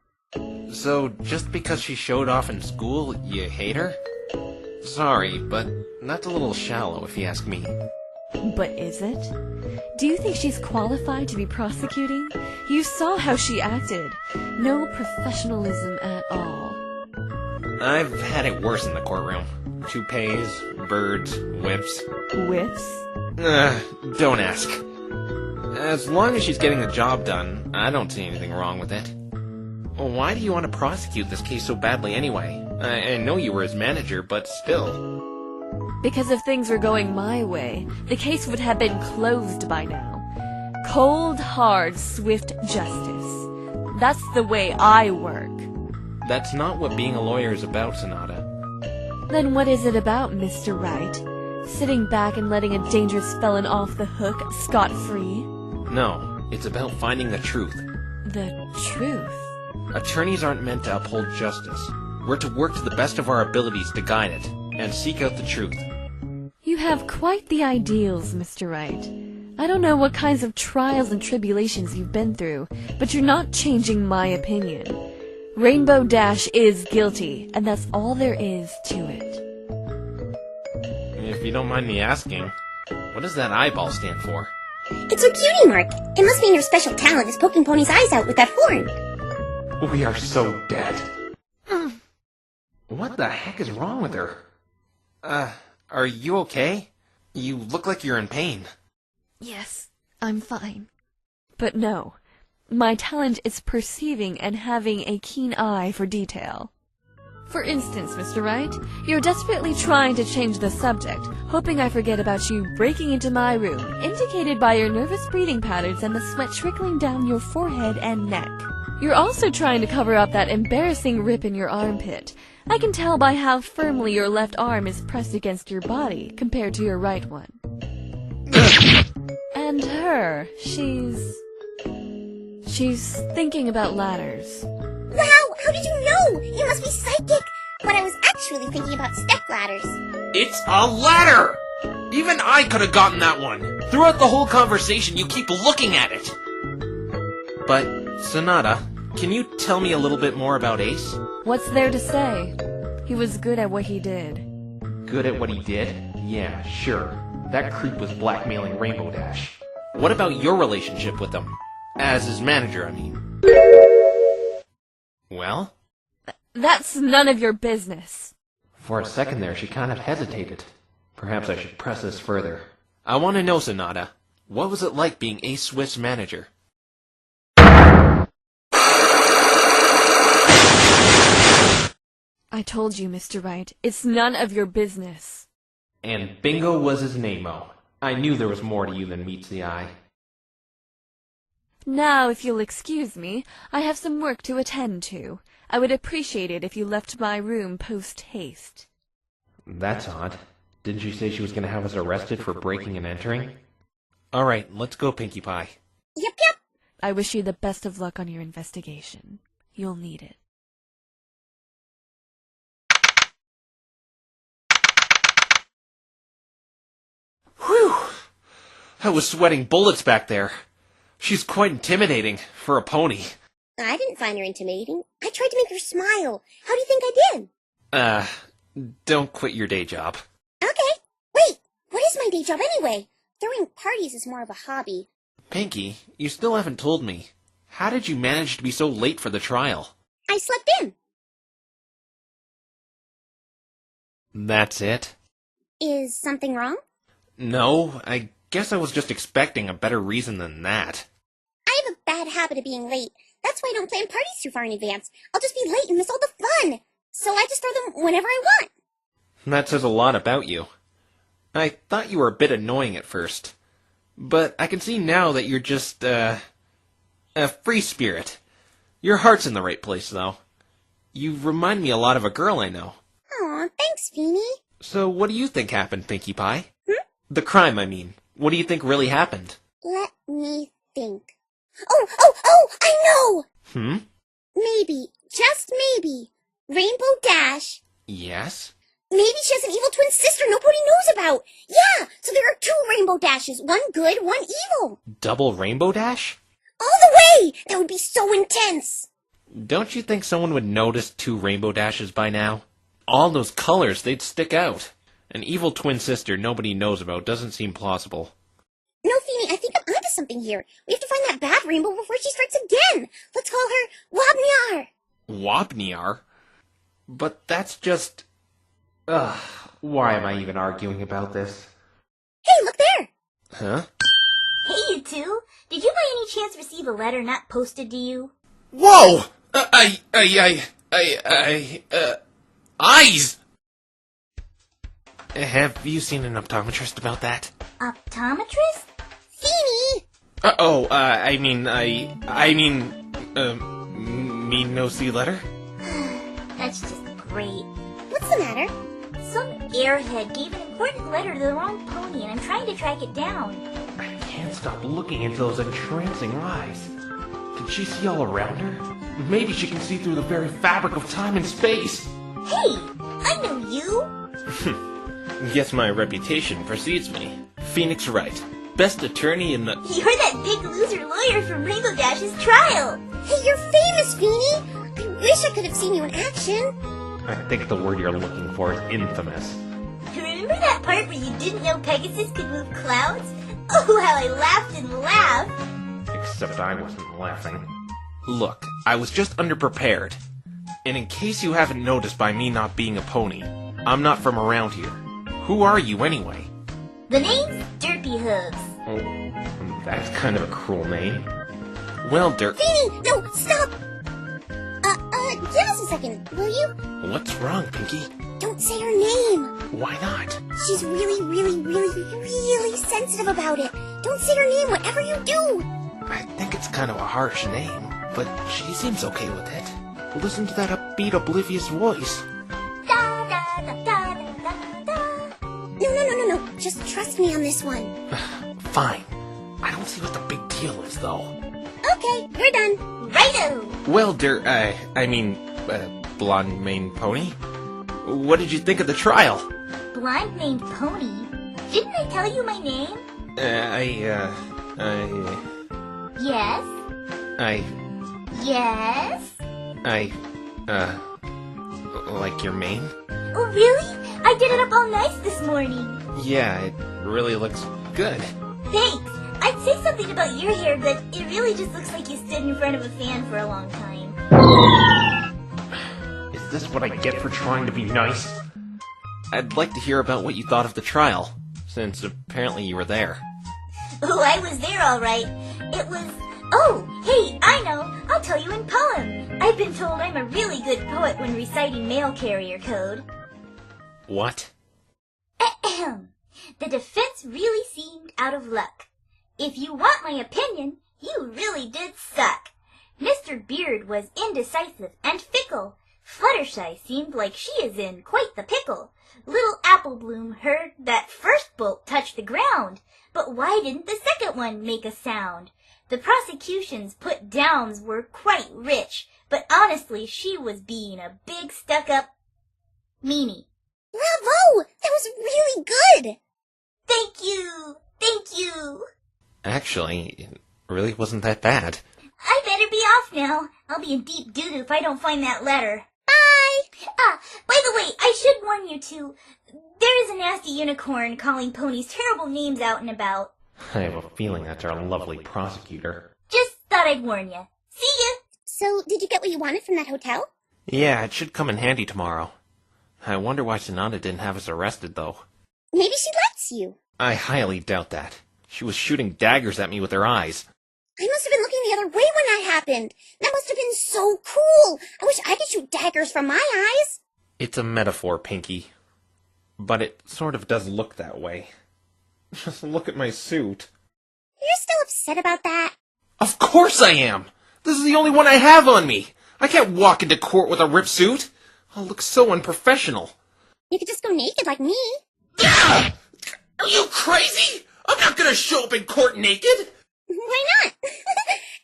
So, just because she showed off in school, you hate her? Sorry, but that's a little shallow if you ask me. But is it? Do you think she's qualified to be prosecuting? You saw how she acted. No professionalism at all. I've had it worse in the courtroom. Toupees, birds, whips. Whips? Don't ask. As long as she's getting the job done, I don't see anything wrong with it. Why do you want to prosecute this case so badly anyway? I know you were his manager, but still. Because if things were going my way, the case would have been closed by now. Cold, hard, swift justice. That's the way I work. That's not what being a lawyer is about, Sonata. Then what is it about, Mr. Wright? Sitting back and letting a dangerous felon off the hook, scot-free? No, it's about finding the truth. The truth? Attorneys aren't meant to uphold justice. We're to work to the best of our abilities to guide it, and seek out the truth. You have quite the ideals, Mr. Wright. I don't know what kinds of trials and tribulations you've been through, but you're not changing my opinion. Rainbow Dash is guilty, and that's all there is to it. If you don't mind me asking, what does that eyeball stand for? It's a cutie mark. It must mean your special talent is poking Pony's eyes out with that horn. We are so dead. What the heck is wrong with her? Are you okay? You look like you're in pain. Yes, I'm fine. But no, my talent is perceiving and having a keen eye for detail. For instance, Mr. Wright, you're desperately trying to change the subject, hoping I forget about you breaking into my room, indicated by your nervous breathing patterns and the sweat trickling down your forehead and neck. You're also trying to cover up that embarrassing rip in your armpit. I can tell by how firmly your left arm is pressed against your body compared to your right one. And her, she's thinking about ladders. Wow, how did you know? You must be psychic. But I was actually thinking about step ladders. It's a ladder! Even I could have gotten that one. Throughout the whole conversation, you keep looking at it. But, Sonata, can you tell me a little bit more about Ace? What's there to say? He was good at what he did. Good at what he did? Yeah, sure. That creep was blackmailing Rainbow Dash. What about your relationship with him? As his manager, I mean. Well? That's none of your business. For a second there, she kind of hesitated. Perhaps I should press this further. I want to know, Sonata, what was it like being Ace Swift's manager? I told you, Mr. Wright, it's none of your business. And bingo was his name-o. I knew there was more to you than meets the eye. Now, if you'll excuse me, I have some work to attend to. I would appreciate it if you left my room post-haste. That's odd. Didn't she say she was going to have us arrested for breaking and entering? All right, let's go, Pinkie Pie. Yep. I wish you the best of luck on your investigation. You'll need it. Whew! I was sweating bullets back there. She's quite intimidating for a pony. I didn't find her intimidating. I tried to make her smile. How do you think I did? Don't quit your day job. Okay. Wait, what is my day job anyway? Throwing parties is more of a hobby. Pinkie, you still haven't told me. How did you manage to be so late for the trial? I slept in. That's it? Is something wrong? No, I guess I was just expecting a better reason than that. I have a bad habit of being late. That's why I don't plan parties too far in advance. I'll just be late and miss all the fun. So I just throw them whenever I want. That says a lot about you. I thought you were a bit annoying at first. But I can see now that you're just, a free spirit. Your heart's in the right place, though. You remind me a lot of a girl I know. Aw, thanks, Feeny. So what do you think happened, Pinkie Pie? The crime, I mean. What do you think really happened? Let me think. Oh, I know! Maybe, just maybe, Rainbow Dash. Yes? Maybe she has an evil twin sister nobody knows about. Yeah, so there are 2 Rainbow Dashes, one good, one evil. Double Rainbow Dash? All the way! That would be so intense. Don't you think someone would notice 2 Rainbow Dashes by now? All those colors, they'd stick out. An evil twin sister nobody knows about doesn't seem plausible. No, Feeny, I think I'm onto something here. We have to find that bad rainbow before she strikes again. Let's call her WaaMLPfim. WaaMLPfim? But that's just... why am I even arguing about this? Hey, look there! Huh? Hey, you two! Did you by any chance receive a letter not posted to you? Whoa! Eyes! Have you seen an optometrist about that? Optometrist? Feeny! Mean no see letter? That's just great. What's the matter? Some airhead gave an important letter to the wrong pony, and I'm trying to track it down. I can't stop looking into those entrancing eyes. Did she see all around her? Maybe she can see through the very fabric of time and space. Hey! I know you! Guess my reputation precedes me. Phoenix Wright, best attorney in the... You're that big loser lawyer from Rainbow Dash's trial. Hey, you're famous, Feeny! I wish I could have seen you in action. I think the word you're looking for is infamous. Remember that part where you didn't know Pegasus could move clouds? Oh, how I laughed and laughed. Except I wasn't laughing. Look, I was just underprepared. And in case you haven't noticed by me not being a pony, I'm not from around here. Who are you anyway? The name's Derpy Hooves. Oh, that's kind of a cruel name. Well, Feeny, no, stop! Give us a second, will you? What's wrong, Pinky? Don't say her name. Why not? She's really, really, really, really sensitive about it. Don't say her name, whatever you do. I think it's kind of a harsh name, but she seems okay with it. Listen to that upbeat, oblivious voice. Da da da da da da. No. Just trust me on this one. Fine. I don't see what the big deal is, though. Okay, we're done. Righto! Well, blonde maned pony. What did you think of the trial? Blind named Pony? Didn't I tell you my name? Yes? Yes? Like your mane? Oh, really? I did it up all nice this morning. Yeah, it really looks good. Thanks. I'd say something about your hair, but it really just looks like you stood in front of a fan for a long time. Is this what I get for trying to be nice? I'd like to hear about what you thought of the trial, since apparently you were there. Oh, I was there all right. It was... Oh, hey, I know. I'll tell you in poem. I've been told I'm a really good poet when reciting mail carrier code. What? Ahem. The defense really seemed out of luck. If you want my opinion, you really did suck. Mr. Beard was indecisive and fickle. Fluttershy seemed like she is in quite the pickle. Little Apple Bloom heard that first bolt touch the ground, but why didn't the second one make a sound? The prosecution's put downs were quite rich, but honestly she was being a big stuck-up meanie. Bravo! That was really good! Thank you! Thank you! Actually, it really wasn't that bad. I better be off now. I'll be in deep doo-doo if I don't find that letter. Bye! By the way, I should warn you two. There is a nasty unicorn calling ponies terrible names out and about. I have a feeling that's our lovely prosecutor. Just thought I'd warn you. See ya! So, did you get what you wanted from that hotel? Yeah, it should come in handy tomorrow. I wonder why Sonata didn't have us arrested, though. Maybe she likes you. I highly doubt that. She was shooting daggers at me with her eyes. I must have been looking the other way when that happened. That must have been so cool. I wish I could shoot daggers from my eyes. It's a metaphor, Pinky. But it sort of does look that way. Just look at my suit. You're still upset about that? Of course I am! This is the only one I have on me! I can't walk into court with a ripped suit! I'll look so unprofessional. You could just go naked like me. Ah! Are you crazy? I'm not gonna show up in court naked! Why not?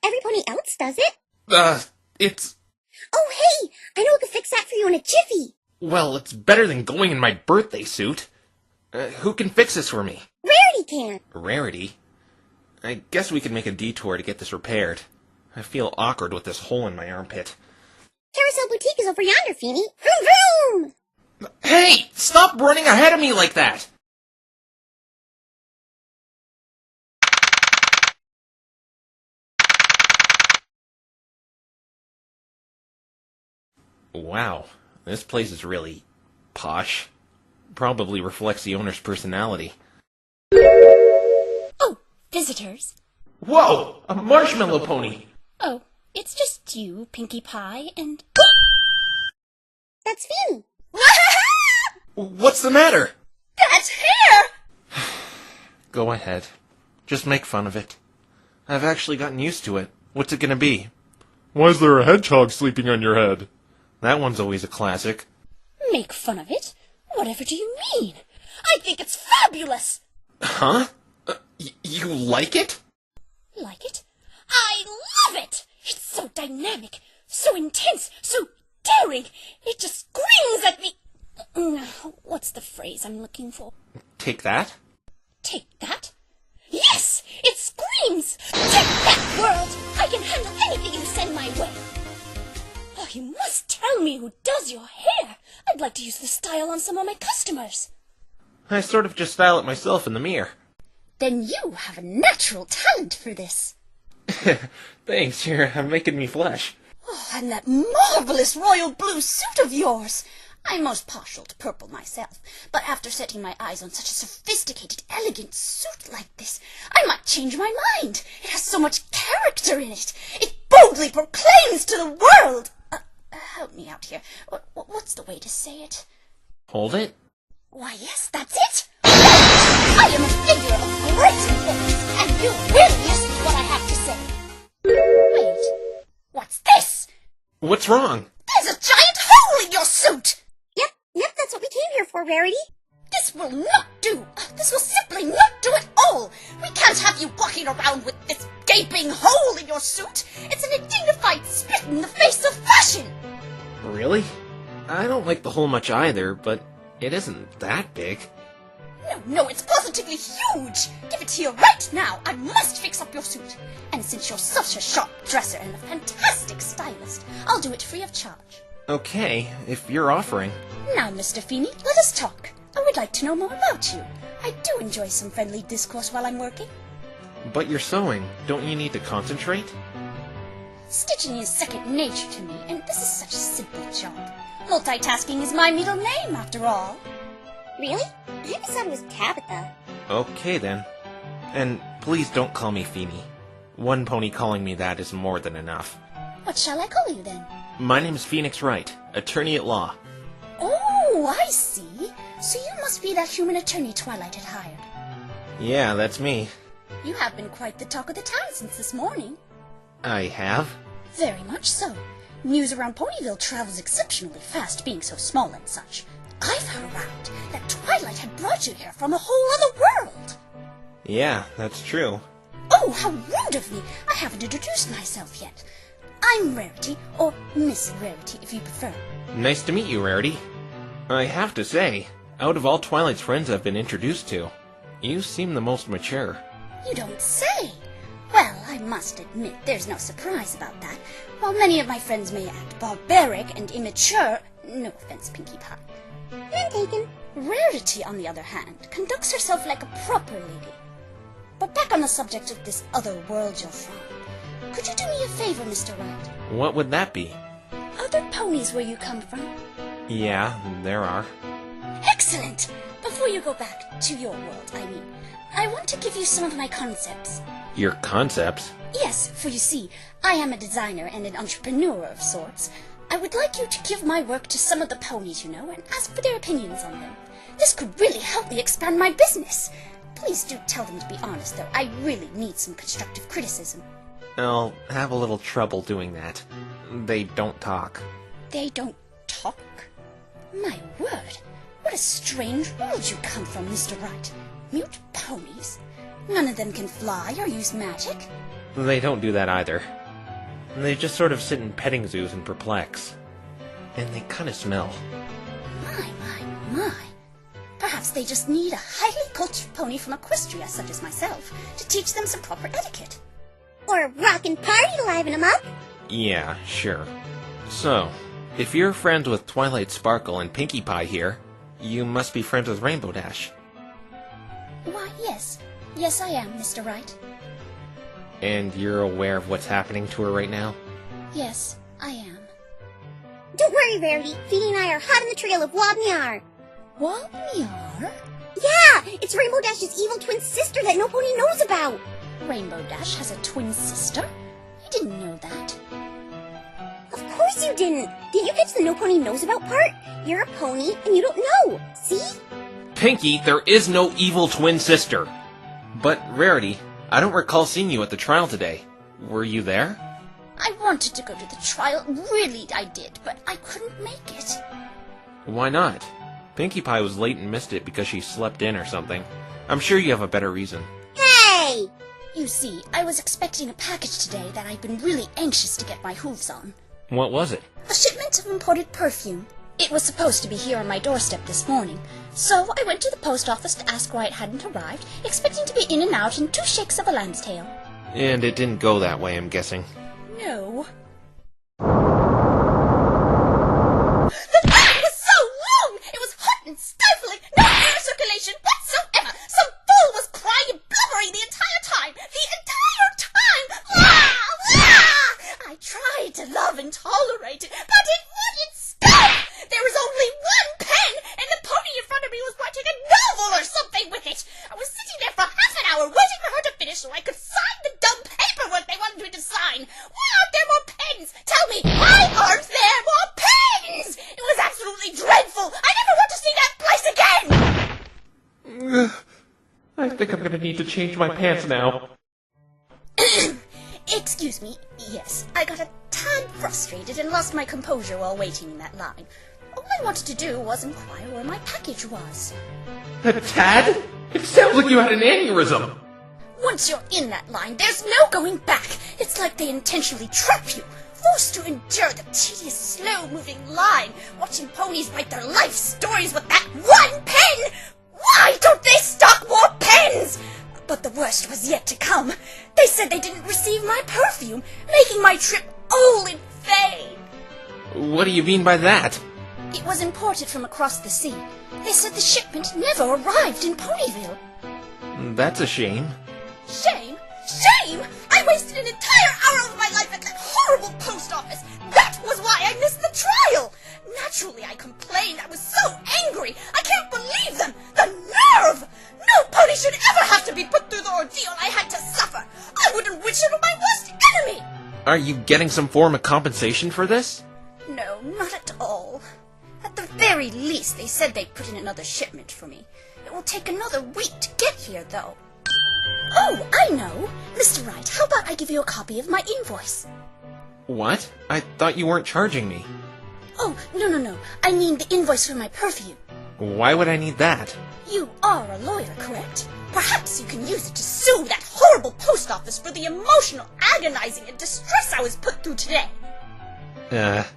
Every pony else does it. It's... Oh, hey! I know I could fix that for you in a jiffy. Well, it's better than going in my birthday suit. Who can fix this for me? Rarity can. Rarity? I guess we could make a detour to get this repaired. I feel awkward with this hole in my armpit. Carousel Boutique is over yonder, Feeny. Vroom vroom! Hey! Stop running ahead of me like that! Wow, this place is really posh. Probably reflects the owner's personality. Oh, visitors. Whoa! A marshmallow pony! Oh, it's just you, Pinkie Pie, and... That's Feeny. What's the matter? That's hair! Go ahead. Just make fun of it. I've actually gotten used to it. What's it gonna be? Why is there a hedgehog sleeping on your head? That one's always a classic. Make fun of it? Whatever do you mean? I think it's fabulous! Huh? You like it? Like it? I love it! It's so dynamic, so intense, so daring. It just screams at me. What's the phrase I'm looking for? Take that? Take that? Yes! It screams! Take that, world! I can handle anything you send my way! Oh, you must tell me who does your hair! I'd like to use this style on some of my customers. I sort of just style it myself in the mirror. Then you have a natural talent for this. Thanks, you're making me blush. Oh, and that marvelous royal blue suit of yours! I'm most partial to purple myself, but after setting my eyes on such a sophisticated, elegant suit like this, I might change my mind. It has so much character in it. It boldly proclaims to the world. Help me out here. What's the way to say it? Hold it? Why, yes, that's it. I am a figure of great importance, and you will listen to what I have to say. Wait, what's this? What's wrong? There's a giant hole in your suit! Yep, that's what we came here for, Rarity. This will not do! This will simply not do at all! We can't have you walking around with this gaping hole in your suit! It's an undignified spit in the face of fashion! Really? I don't like the hole much either, but it isn't that big. No, it's positively huge! Give it here right now! I must fix up your suit! And since you're such a sharp dresser and a fantastic stylist, I'll do it free of charge. Okay, if you're offering. Now, Mr. Feeney, let us talk. I would like to know more about you. I do enjoy some friendly discourse while I'm working. But you're sewing. Don't you need to concentrate? Stitching is second nature to me, and this is such a simple job. Multitasking is my middle name, after all. Really? I always thought it was Tabitha. Okay, then. And please don't call me Phoenix. One pony calling me that is more than enough. What shall I call you, then? My name is Phoenix Wright, attorney at law. Oh, I see. So you must be that human attorney Twilight had hired. Yeah, that's me. You have been quite the talk of the town since this morning. I have? Very much so. News around Ponyville travels exceptionally fast, being so small and such. I've heard around that Twilight had brought you here from a whole other world. Yeah, that's true. Oh, how rude of me! I haven't introduced myself yet. I'm Rarity, or Miss Rarity if you prefer. Nice to meet you, Rarity. I have to say, out of all Twilight's friends I've been introduced to, you seem the most mature. You don't say! Well, I must admit there's no surprise about that. While many of my friends may act barbaric and immature, no offense, Pinkie Pie. None taken. Rarity, on the other hand, conducts herself like a proper lady. But back on the subject of this other world you're from, could you do me a favor, Mr. Wright? What would that be? Are there ponies where you come from? Yeah, there are. Excellent! Before you go back to your world, I want to give you some of my concepts. Your concepts? Yes, for you see, I am a designer and an entrepreneur of sorts. I would like you to give my work to some of the ponies, and ask for their opinions on them. This could really help me expand my business. Please do tell them to be honest, though. I really need some constructive criticism. I'll have a little trouble doing that. They don't talk. They don't talk? My word, what a strange world you come from, Mr. Wright. Mute ponies? None of them can fly or use magic? They don't do that either. They just sort of sit in petting zoos and perplex. And they kind of smell. My. Perhaps they just need a highly cultured pony from Equestria, such as myself, to teach them some proper etiquette. Or a rockin' party to liven them up. Yeah, sure. So, if you're friends with Twilight Sparkle and Pinkie Pie here, you must be friends with Rainbow Dash. Why, yes. Yes, I am, Mr. Wright. And you're aware of what's happening to her right now? Yes, I am. Don't worry, Rarity. Feeny and I are hot on the trail of WaaMLPfim. WaaMLPfim? Yeah! It's Rainbow Dash's evil twin sister that no pony knows about. Rainbow Dash has a twin sister? I didn't know that. Of course you didn't. Did you catch the no pony knows about part? You're a pony and you don't know. See? Pinkie, there is no evil twin sister. But, Rarity, I don't recall seeing you at the trial today. Were you there? I wanted to go to the trial, really I did, but I couldn't make it. Why not? Pinkie Pie was late and missed it because she slept in or something. I'm sure you have a better reason. Hey! You see, I was expecting a package today that I've been really anxious to get my hooves on. What was it? A shipment of imported perfume. It was supposed to be here on my doorstep this morning, so I went to the post office to ask why it hadn't arrived, expecting to be in and out in 2 shakes of a lamb's tail. And it didn't go that way, I'm guessing. No. The line was so long! It was hot and stifling, no air circulation whatsoever! Some fool was crying and blubbering the entire time! The entire time! I tried to love and tolerate it, but it wouldn't stop! There was only one pen, and the pony in front of me was writing a novel or something with it! I was sitting there for half an hour waiting for her to finish so I could sign the dumb paperwork they wanted me to sign! Why aren't there more pens? Tell me, why aren't there more pens? It was absolutely dreadful! I never want to see that place again! I think I'm gonna need to change my pants now. Excuse me, yes, I got a tad frustrated and lost my composure while waiting in that line. All I wanted to do was inquire where my package was. A tad? It sounds like you had an aneurysm! Once you're in that line, there's no going back. It's like they intentionally trap you, forced to endure the tedious, slow-moving line, watching ponies write their life stories with that one pen! Why don't they stock more pens? But the worst was yet to come. They said they didn't receive my perfume, making my trip all in vain. What do you mean by that? It was imported from across the sea. They said the shipment never arrived in Ponyville. That's a shame. Shame? Shame! I wasted an entire hour of my life at that horrible post office! That was why I missed the trial! Naturally, I complained. I was so angry. I can't believe them! The nerve! No pony should ever have to be put through the ordeal I had to suffer! I wouldn't wish it on my worst enemy! Are you getting some form of compensation for this? No, not at all. At the very least, they said they'd put in another shipment for me. It will take another week to get here, though. Oh, I know! Mr. Wright, how about I give you a copy of my invoice? What? I thought you weren't charging me. Oh, no. I mean the invoice for my perfume. Why would I need that? You are a lawyer, correct? Perhaps you can use it to sue that horrible post office for the emotional, agonizing, and distress I was put through today. That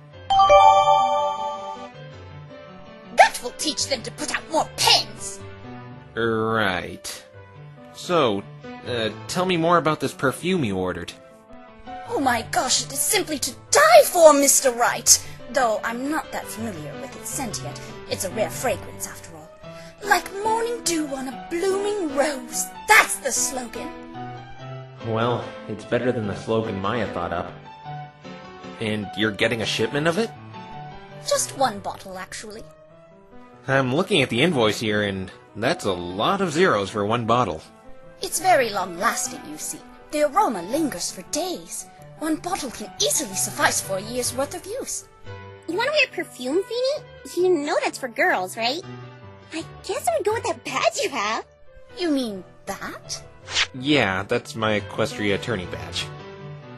will teach them to put out more pens! Right. So, tell me more about this perfume you ordered. Oh my gosh, it is simply to die for, Mr. Wright! Though I'm not that familiar with its scent yet. It's a rare fragrance, after all. Like morning dew on a blooming rose. That's the slogan. Well, it's better than the slogan Maya thought up. And you're getting a shipment of it? Just one bottle, actually. I'm looking at the invoice here, and that's a lot of zeros for one bottle. It's very long-lasting, you see. The aroma lingers for days. One bottle can easily suffice for a year's worth of use. You want to wear perfume, Feeny? You know that's for girls, right? I guess I would go with that badge you have. You mean that? Yeah, that's my Equestria attorney badge.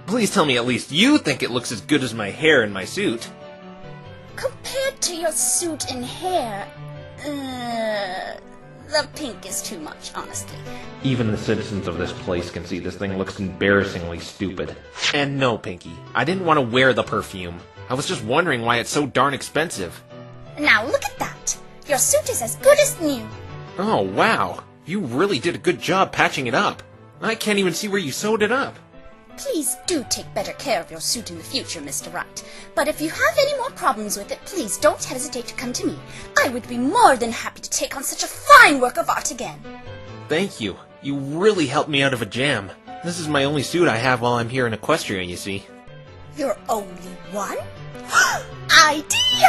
Please tell me at least you think it looks as good as my hair and my suit. Compared to your suit and hair, the pink is too much, honestly. Even the citizens of this place can see this thing looks embarrassingly stupid. And no, Pinky, I didn't want to wear the perfume. I was just wondering why it's so darn expensive. Now look at that! Your suit is as good as new. Oh, wow. You really did a good job patching it up. I can't even see where you sewed it up. Please do take better care of your suit in the future, Mr. Wright. But if you have any more problems with it, please don't hesitate to come to me. I would be more than happy to take on such a fine work of art again. Thank you. You really helped me out of a jam. This is my only suit I have while I'm here in Equestria, you see. Your only one? Idea!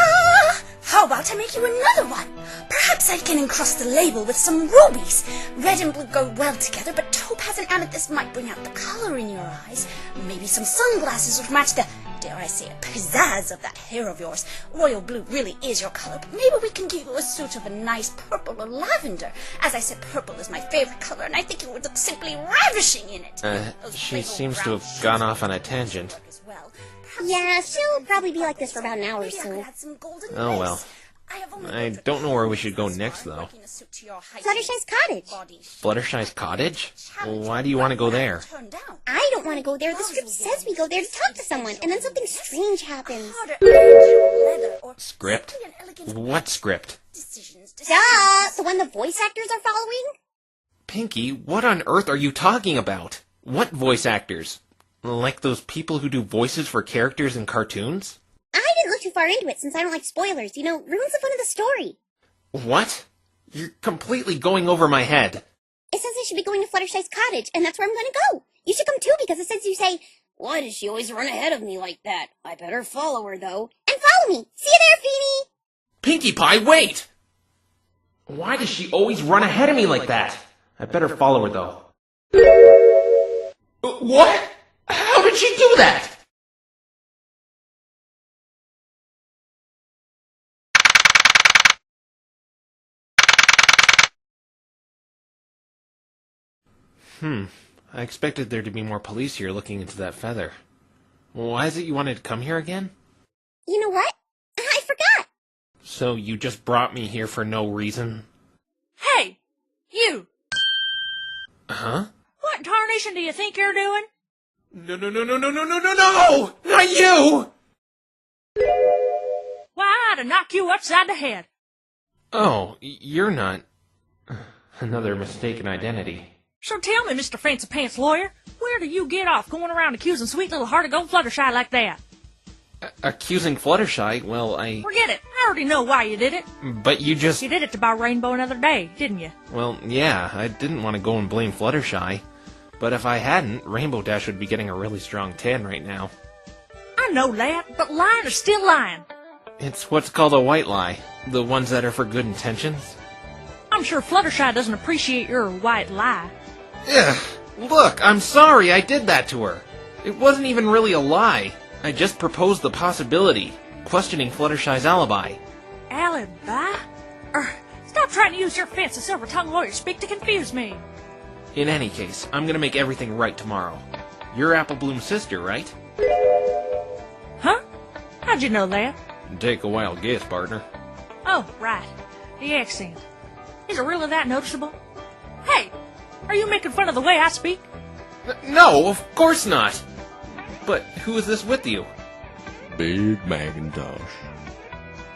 How about I make you another one? Perhaps I can encrust the label with some rubies. Red and blue go well together, but topaz and amethyst might bring out the color in your eyes. Maybe some sunglasses would match the, dare I say it, pizzazz of that hair of yours. Royal blue really is your color, but maybe we can give you a suit of a nice purple or lavender. As I said, purple is my favorite color, and I think you would look simply ravishing in it. She seems to have gone off on a tangent. Yeah, she'll probably be like this for about an hour or so. Oh well. I don't know where we should go next, though. Fluttershy's cottage. Fluttershy's cottage? Why do you want to go there? I don't want to go there. The script says we go there to talk to someone, and then something strange happens. Script? What script? Duh! The one the voice actors are following? Pinky, what on earth are you talking about? What voice actors? Like those people who do voices for characters in cartoons? I didn't look too far into it since I don't like spoilers. You know, ruins the fun of the story. What? You're completely going over my head. It says I should be going to Fluttershy's cottage, and that's where I'm going to go. You should come too, because it says you say, "Why does she always run ahead of me like that? I better follow her, though." And follow me. See you there, Feeny! Pinkie Pie, wait! Why does she always run ahead of me like that? I better follow her, though. What? How did she do that? I expected there to be more police here looking into that feather. Why is it you wanted to come here again? You know what? I forgot. So you just brought me here for no reason? Hey! You! Huh? What in tarnation do you think you're doing? No! Not you! Why, I ought to knock you upside the head. Oh, you're not... Another mistaken identity. So tell me, Mr. Fancy Pants Lawyer, where do you get off going around accusing sweet little heart of gold Fluttershy like that? Accusing Fluttershy? Well, Forget it. I already know why you did it. But you just... You did it to buy Rainbow another day, didn't you? Well, yeah, I didn't want to go and blame Fluttershy. But if I hadn't, Rainbow Dash would be getting a really strong tan right now. I know that, but lying is still lying. It's what's called a white lie. The ones that are for good intentions. I'm sure Fluttershy doesn't appreciate your white lie. Ugh, look, I'm sorry I did that to her. It wasn't even really a lie. I just proposed the possibility, questioning Fluttershy's alibi. Alibi? Stop trying to use your fancy silver-tongued lawyer speak to confuse me. In any case, I'm gonna make everything right tomorrow. You're Apple Bloom's sister, right? Huh? How'd you know that? Take a wild guess, partner. Oh, right. The accent. Is it really that noticeable? Hey! Are you making fun of the way I speak? No, of course not. But who is this with you? Big Macintosh.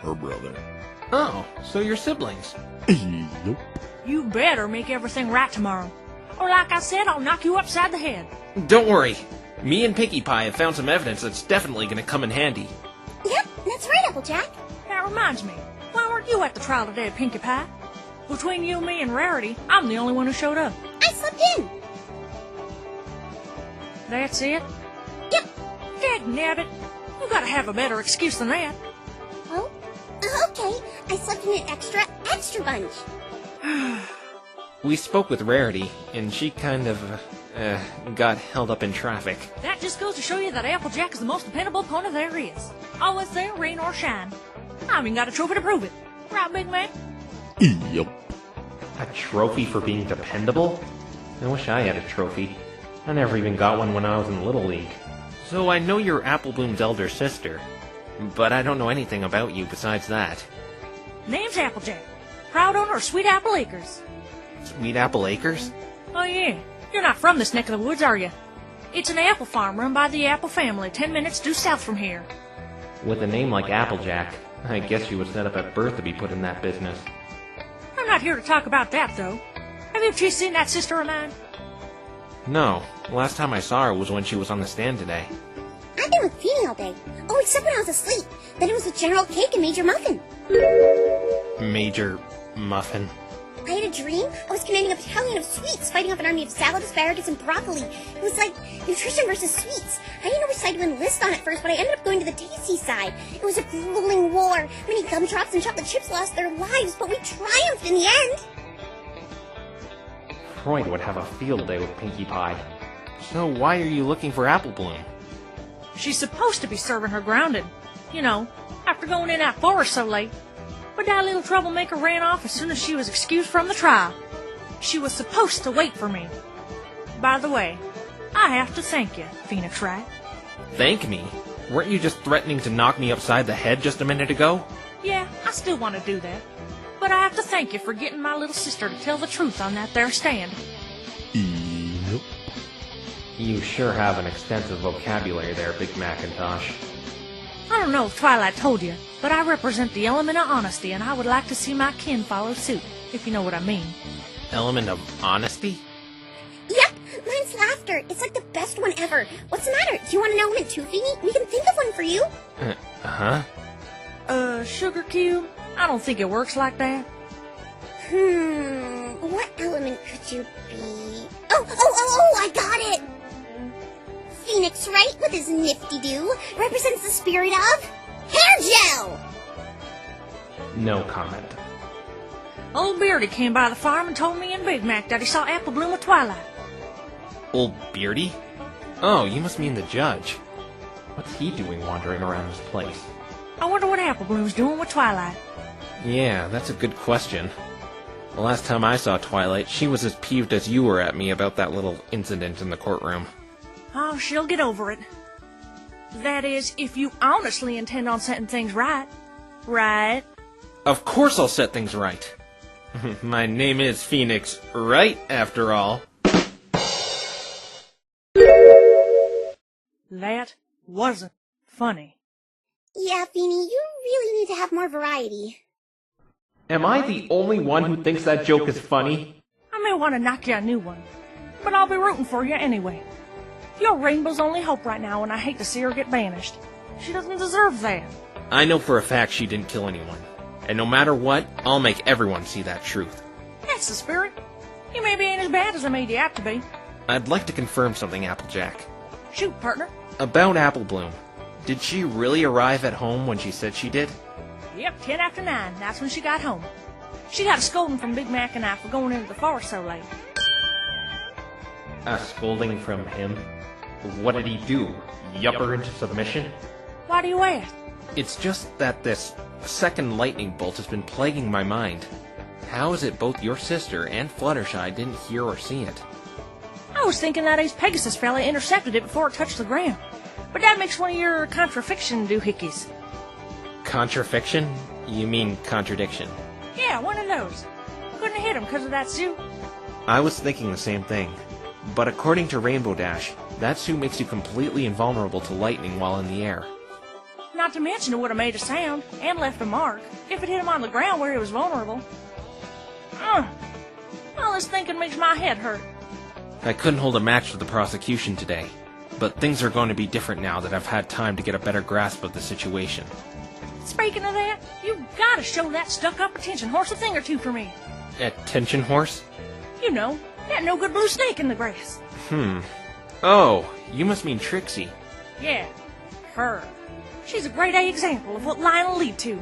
Her brother. Oh, so you're siblings. Yep. You better make everything right tomorrow. Or like I said, I'll knock you upside the head. Don't worry. Me and Pinkie Pie have found some evidence that's definitely gonna come in handy. Yep, that's right, Applejack. That reminds me. Why weren't you at the trial today, Pinkie Pie? Between you, me, and Rarity, I'm the only one who showed up. I slept in. That's it? Yep. Dagnabbit. You gotta have a better excuse than that. Oh? Okay. I slept in an extra bunch. We spoke with Rarity, and she kind of, got held up in traffic. That just goes to show you that Applejack is the most dependable opponent there is. Always there, rain or shine. I even got a trophy to prove it. Right, big man? Yep. A trophy for being dependable? I wish I had a trophy. I never even got one when I was in Little League. So I know you're Apple Bloom's elder sister, but I don't know anything about you besides that. Name's Applejack. Proud owner of Sweet Apple Acres. Sweet Apple Acres? Oh yeah, you're not from this neck of the woods, are you? It's an apple farm run by the Apple family 10 minutes due south from here. With a name like Applejack, I guess you was set up at birth to be put in that business. I'm not here to talk about that, though. Have you two seen that sister of mine? No, last time I saw her was when she was on the stand today. I've been with Feeny all day. Oh, except when I was asleep. Then it was with General Cake and Major Muffin. Major Muffin. I had a dream. I was commanding a battalion of sweets fighting off an army of salad, asparagus, and broccoli. It was like nutrition versus sweets. I didn't know which side to enlist on at first, but I ended up going to the tasty side. It was a grueling war. Many gumdrops and chocolate chips lost their lives, but we triumphed in the end. Freud would have a field day with Pinkie Pie. So why are you looking for Apple Bloom? She's supposed to be serving her grounded. You know, after going in that forest so late. But that little troublemaker ran off as soon as she was excused from the trial. She was supposed to wait for me. By the way, I have to thank you, Phoenix Wright. Thank me? Weren't you just threatening to knock me upside the head just a minute ago? Yeah, I still want to do that. But I have to thank you for getting my little sister to tell the truth on that there stand. Yep. You sure have an extensive vocabulary there, Big Macintosh. I don't know if Twilight told you, but I represent the element of honesty, and I would like to see my kin follow suit, if you know what I mean. Element of honesty? Yep, mine's laughter. It's like the best one ever. What's the matter? Do you want an element too, Phoebe? We can think of one for you. Huh? Sugar cube? I don't think it works like that. What element could you be? Oh, I got it! Phoenix, right, with his nifty-doo, represents the spirit of hair gel! No comment. Old Beardy came by the farm and told me and Big Mac that he saw Apple Bloom with Twilight. Old Beardy? Oh, you must mean the judge. What's he doing wandering around this place? I wonder what Apple Bloom's doing with Twilight. Yeah, that's a good question. The last time I saw Twilight, she was as peeved as you were at me about that little incident in the courtroom. Oh, she'll get over it. That is, if you honestly intend on setting things right. Right? Of course I'll set things right. My name is Phoenix, right, after all. That wasn't funny. Yeah, Feeny, you really need to have more variety. Am I the only one who thinks that joke is funny? I may want to knock you a new one, but I'll be rooting for you anyway. You're Rainbow's only hope right now, and I hate to see her get banished. She doesn't deserve that. I know for a fact she didn't kill anyone. And no matter what, I'll make everyone see that truth. That's the spirit. You maybe ain't as bad as I made you out to be. I'd like to confirm something, Applejack. Shoot, partner. About Apple Bloom. Did she really arrive at home when she said she did? Yep, 10 after 9. That's when she got home. She got a scolding from Big Mac and I for going into the forest so late. A scolding from him? What did he do? Yup her into submission? Why do you ask? It's just that this second lightning bolt has been plaguing my mind. How is it both your sister and Fluttershy didn't hear or see it? I was thinking that ace Pegasus fella intercepted it before it touched the ground. But that makes one of your contrafiction doohickeys. Contrafiction? You mean contradiction? Yeah, one of those. Couldn't hit him because of that suit. I was thinking the same thing. But according to Rainbow Dash, that suit makes you completely invulnerable to lightning while in the air. Not to mention it would have made a sound and left a mark if it hit him on the ground where he was vulnerable. All this thinking makes my head hurt. I couldn't hold a match for the prosecution today, but things are going to be different now that I've had time to get a better grasp of the situation. Speaking of that, you gotta show that stuck-up attention horse a thing or two for me. Attention horse? You know, that no-good blue snake in the grass. Oh, you must mean Trixie. Yeah, her. She's a grade A example of what lying will lead to.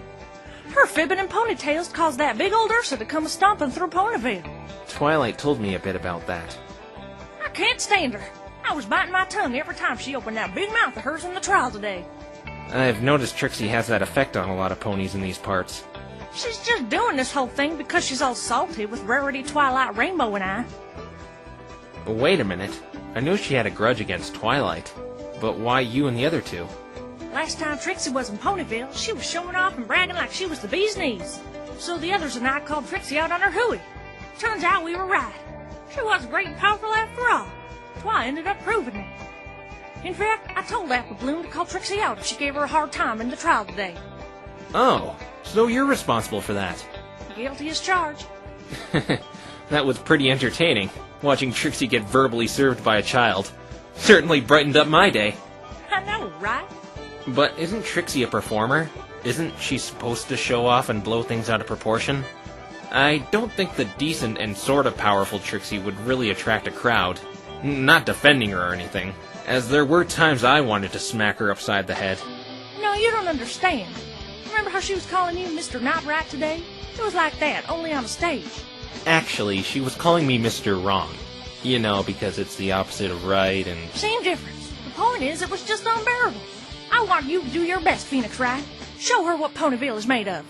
Her fibbing and ponytails caused that big old Ursa to come stomping through Ponyville. Twilight told me a bit about that. I can't stand her. I was biting my tongue every time she opened that big mouth of hers in the trial today. I've noticed Trixie has that effect on a lot of ponies in these parts. She's just doing this whole thing because she's all salty with Rarity, Twilight, Rainbow, and I. Wait a minute. I knew she had a grudge against Twilight. But why you and the other two? Last time Trixie was in Ponyville, she was showing off and bragging like she was the bee's knees. So the others and I called Trixie out on her hooey. Turns out we were right. She was great and powerful after all. Twi ended up proving it. In fact, I told Apple Bloom to call Trixie out if she gave her a hard time in the trial today. Oh, so you're responsible for that. Guilty as charged. That was pretty entertaining, watching Trixie get verbally served by a child. Certainly brightened up my day. I know, right? But isn't Trixie a performer? Isn't she supposed to show off and blow things out of proportion? I don't think the decent and sort of powerful Trixie would really attract a crowd. Not defending her or anything, as there were times I wanted to smack her upside the head. No, you don't understand. Remember how she was calling you Mr. Not Right today? It was like that, only on a stage. Actually, she was calling me Mr. Wrong. You know, because it's the opposite of right and... Same difference. The point is, it was just unbearable. I want you to do your best, Phoenix Wright. Show her what Ponyville is made of.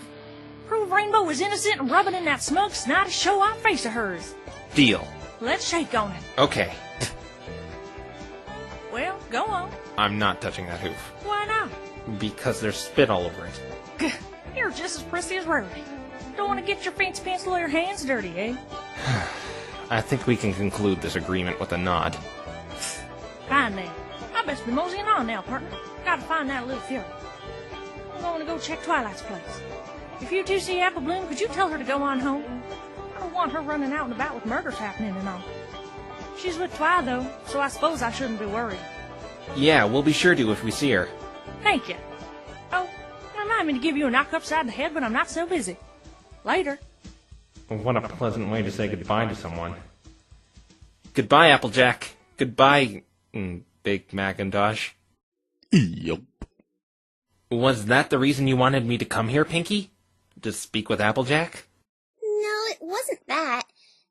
Prove Rainbow is innocent and rub it in that smug, snotty, show-off face of hers. Deal. Let's shake on it. Okay. Well, go on. I'm not touching that hoof. Why not? Because there's spit all over it. You're just as prissy as Rarity. Don't want to get your fancy pants lawyer hands dirty, eh? I think we can conclude this agreement with a nod. Fine then. I best be moseying on now, partner. Gotta find that little fury. I'm going to go check Twilight's place. If you two see Apple Bloom, could you tell her to go on home? I don't want her running out and about with murders happening and all. She's with Twi, though, so I suppose I shouldn't be worried. Yeah, we'll be sure to if we see her. Thank you. Oh, remind me to give you a knock upside the head when I'm not so busy. Later. What a pleasant way to say goodbye to someone. Goodbye, Applejack. Goodbye, Big Macintosh. Yup. Was that the reason you wanted me to come here, Pinky? To speak with Applejack? No, it wasn't that.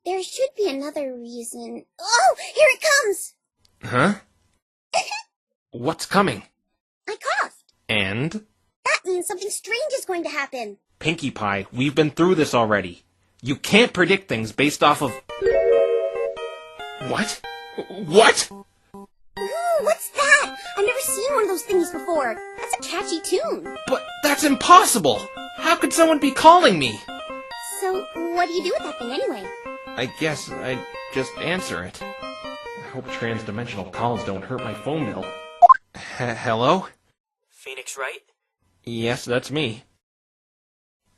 There should be another reason. Oh, here it comes! Huh? What's coming? I coughed. And? That means something strange is going to happen. Pinkie Pie, we've been through this already. You can't predict things based off of... What? What? Ooh, what's that? I've never seen one of those things before. That's a catchy tune. But that's impossible! How could someone be calling me? So, what do you do with that thing anyway? I guess I'd just answer it. I hope trans-dimensional calls don't hurt my phone bill. Hello? Phoenix Wright? Yes, that's me.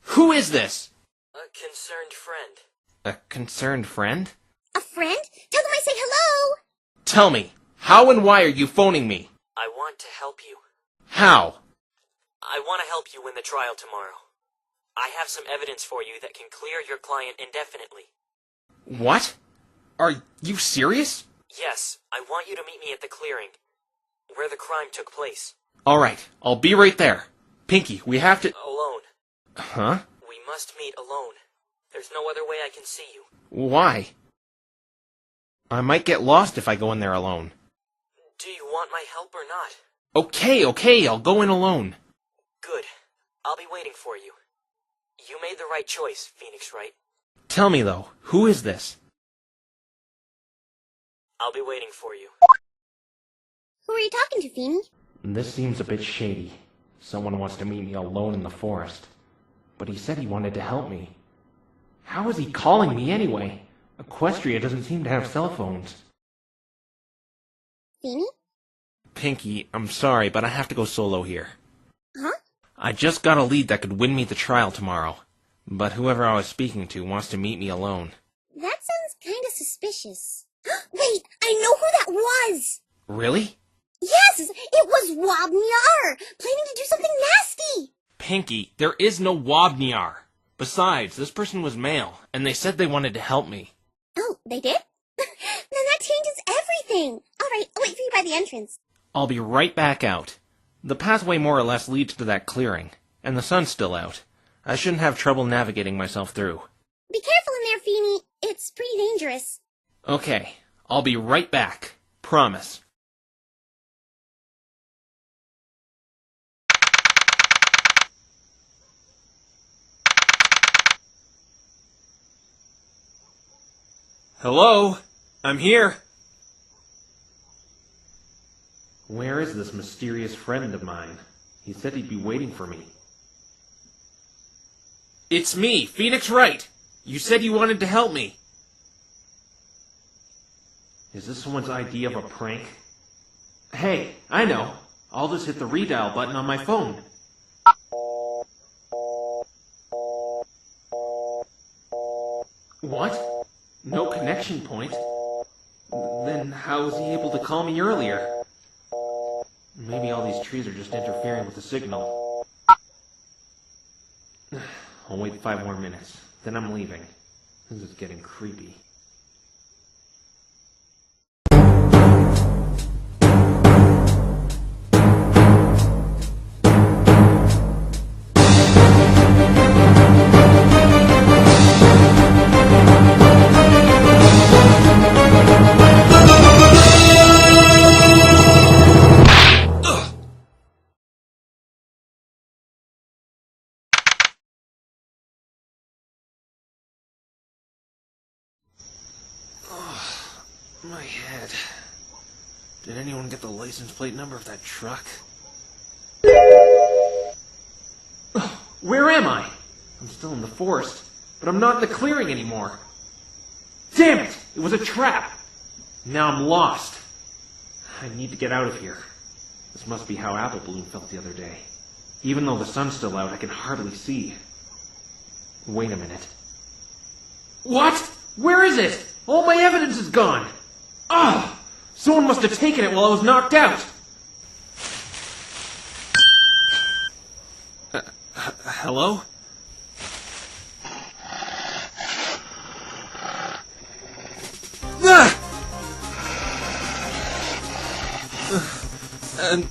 Who is this? A concerned friend. A concerned friend? A friend? Tell them I say hello! Tell me, how and why are you phoning me? I want to help you. How? I want to help you win the trial tomorrow. I have some evidence for you that can clear your client indefinitely. What? Are you serious? Yes, I want you to meet me at the clearing, where the crime took place. Alright, I'll be right there. Pinky, we have to... Alone. Huh? We must meet alone. There's no other way I can see you. Why? I might get lost if I go in there alone. Do you want my help or not? Okay, I'll go in alone. Good. I'll be waiting for you. You made the right choice, Phoenix Wright. Tell me, though, who is this? I'll be waiting for you. Who are you talking to, Feeny? This seems a bit shady. Someone wants to meet me alone in the forest. But he said he wanted to help me. How is he calling me anyway? Equestria doesn't seem to have cell phones. Feeny? Pinky, I'm sorry, but I have to go solo here. Huh? I just got a lead that could win me the trial tomorrow. But whoever I was speaking to wants to meet me alone. That sounds kinda suspicious. Wait, I know who that was! Really? Yes, it was WaaMLPfim, planning to do something nasty! Pinky, there is no WaaMLPfim. Besides, this person was male, and they said they wanted to help me. Oh, they did? Then that changes everything! Alright, I'll wait for you by the entrance. I'll be right back out. The pathway more or less leads to that clearing, and the sun's still out. I shouldn't have trouble navigating myself through. Be careful in there, Feeny. It's pretty dangerous. Okay, I'll be right back. Promise. Hello? I'm here. Where is this mysterious friend of mine? He said he'd be waiting for me. It's me, Phoenix Wright. You said you wanted to help me. Is this someone's idea of a prank? Hey, I know. I'll just hit the redial button on my phone. What? No connection point? Then how was he able to call me earlier? Maybe all these trees are just interfering with the signal. I'll wait 5 more minutes, then I'm leaving. This is getting creepy. My head. Did anyone get the license plate number of that truck? Where am I? I'm still in the forest, but I'm not in the clearing anymore. Damn it! It was a trap! Now I'm lost. I need to get out of here. This must be how Apple Bloom felt the other day. Even though the sun's still out, I can hardly see. Wait a minute. What? Where is it? All my evidence is gone! Ah! Someone must have taken it while I was knocked out! Hello?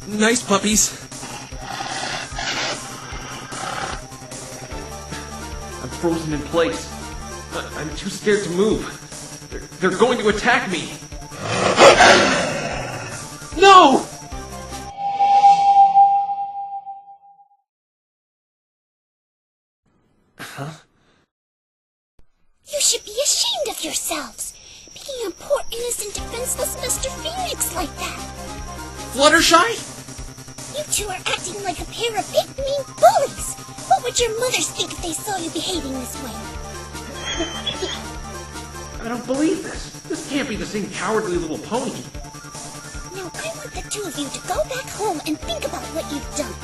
Nice puppies. I'm frozen in place. I'm too scared to move. They're going to attack me. No! Huh? You should be ashamed of yourselves, picking on poor innocent defenseless Mr. Phoenix like that. Fluttershy? You two are acting like a pair of big mean bullies. What would your mothers think if they saw you behaving this way? I don't believe this. This can't be the same cowardly little pony. Now I want the two of you to go back home and think about what you've done.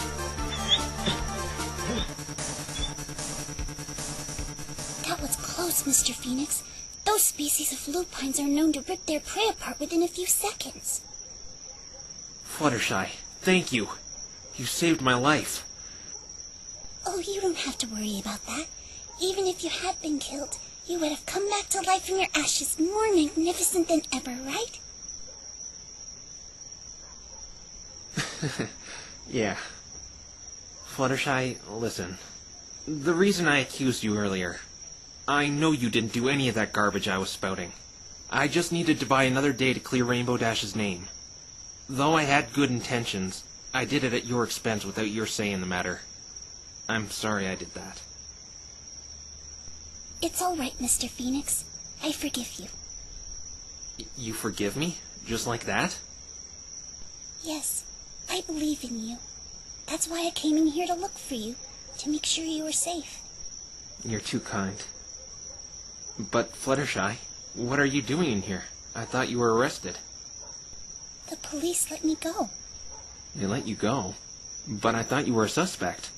That was close, Mr. Phoenix. Those species of lupines are known to rip their prey apart within a few seconds. Fluttershy, thank you. You saved my life. Oh, you don't have to worry about that. Even if you had been killed, you would have come back to life from your ashes more magnificent than ever, right? Yeah. Fluttershy, listen. The reason I accused you earlier, I know you didn't do any of that garbage I was spouting. I just needed to buy another day to clear Rainbow Dash's name. Though I had good intentions, I did it at your expense without your say in the matter. I'm sorry I did that. It's all right, Mr. Phoenix. I forgive you. You forgive me? Just like that? Yes, I believe in you. That's why I came in here to look for you, to make sure you were safe. You're too kind. But, Fluttershy, what are you doing in here? I thought you were arrested. The police let me go. They let you go? But I thought you were a suspect.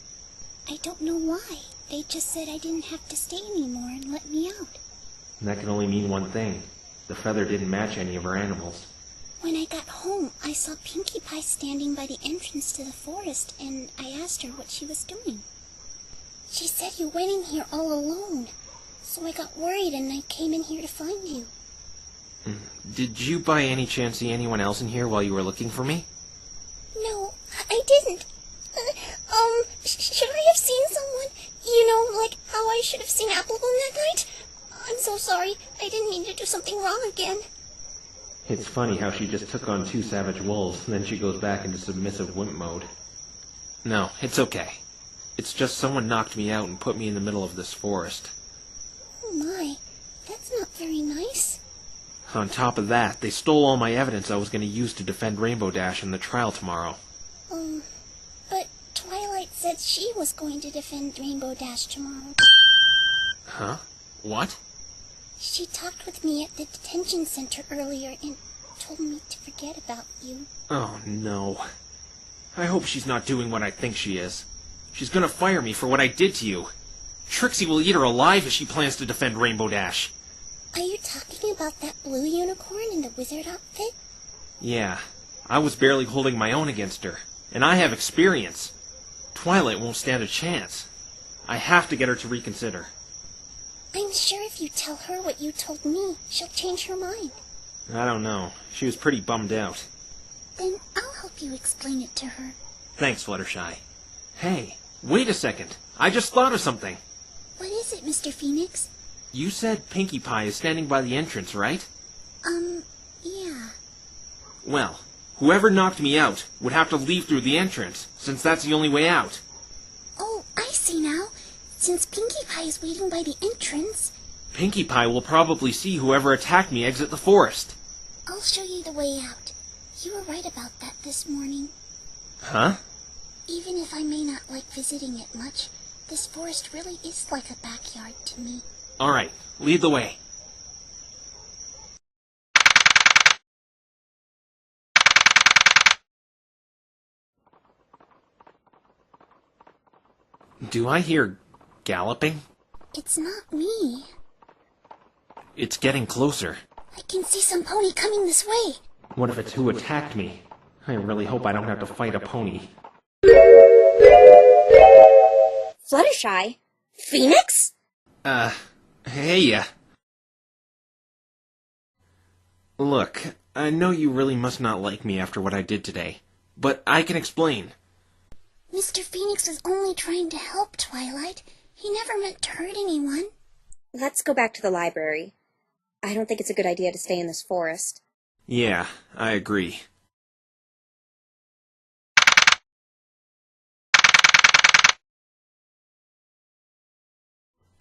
I don't know why. They just said I didn't have to stay anymore and let me out. That can only mean one thing. The feather didn't match any of our animals. When I got home, I saw Pinkie Pie standing by the entrance to the forest, and I asked her what she was doing. She said you went in here all alone, so I got worried and I came in here to find you. Did you by any chance see anyone else in here while you were looking for me? No, I didn't. Should I have seen someone? You know, like how I should have seen Apple Bloom that night? I'm so sorry. I didn't mean to do something wrong again. It's funny how she just took on 2 savage wolves, and then she goes back into submissive wimp mode. No, it's okay. It's just someone knocked me out and put me in the middle of this forest. Oh my, that's not very nice. On top of that, they stole all my evidence I was going to use to defend Rainbow Dash in the trial tomorrow. But Twilight said she was going to defend Rainbow Dash tomorrow. Huh? What? She talked with me at the detention center earlier and told me to forget about you. Oh, no. I hope she's not doing what I think she is. She's gonna fire me for what I did to you. Trixie will eat her alive if she plans to defend Rainbow Dash. Are you talking about that blue unicorn in the wizard outfit? Yeah. I was barely holding my own against her, and I have experience. Twilight won't stand a chance. I have to get her to reconsider. I'm sure if you tell her what you told me, she'll change her mind. I don't know. She was pretty bummed out. Then I'll help you explain it to her. Thanks, Fluttershy. Hey, wait a second. I just thought of something. What is it, Mr. Phoenix? You said Pinkie Pie is standing by the entrance, right? Yeah. Well, whoever knocked me out would have to leave through the entrance, since that's the only way out. Oh, I see now. Since Pinkie Pie is waiting by the entrance... Pinkie Pie will probably see whoever attacked me exit the forest. I'll show you the way out. You were right about that this morning. Huh? Even if I may not like visiting it much, the This forest really is like a backyard to me. Alright, lead the way. Do I hear galloping? It's not me. It's getting closer. I can see some pony coming this way. What if it's who attacked me? I really hope I don't have to fight a pony. Fluttershy? Phoenix? Hey. Look, I know you really must not like me after what I did today, but I can explain. Mr. Phoenix was only trying to help, Twilight. He never meant to hurt anyone. Let's go back to the library. I don't think it's a good idea to stay in this forest. Yeah, I agree.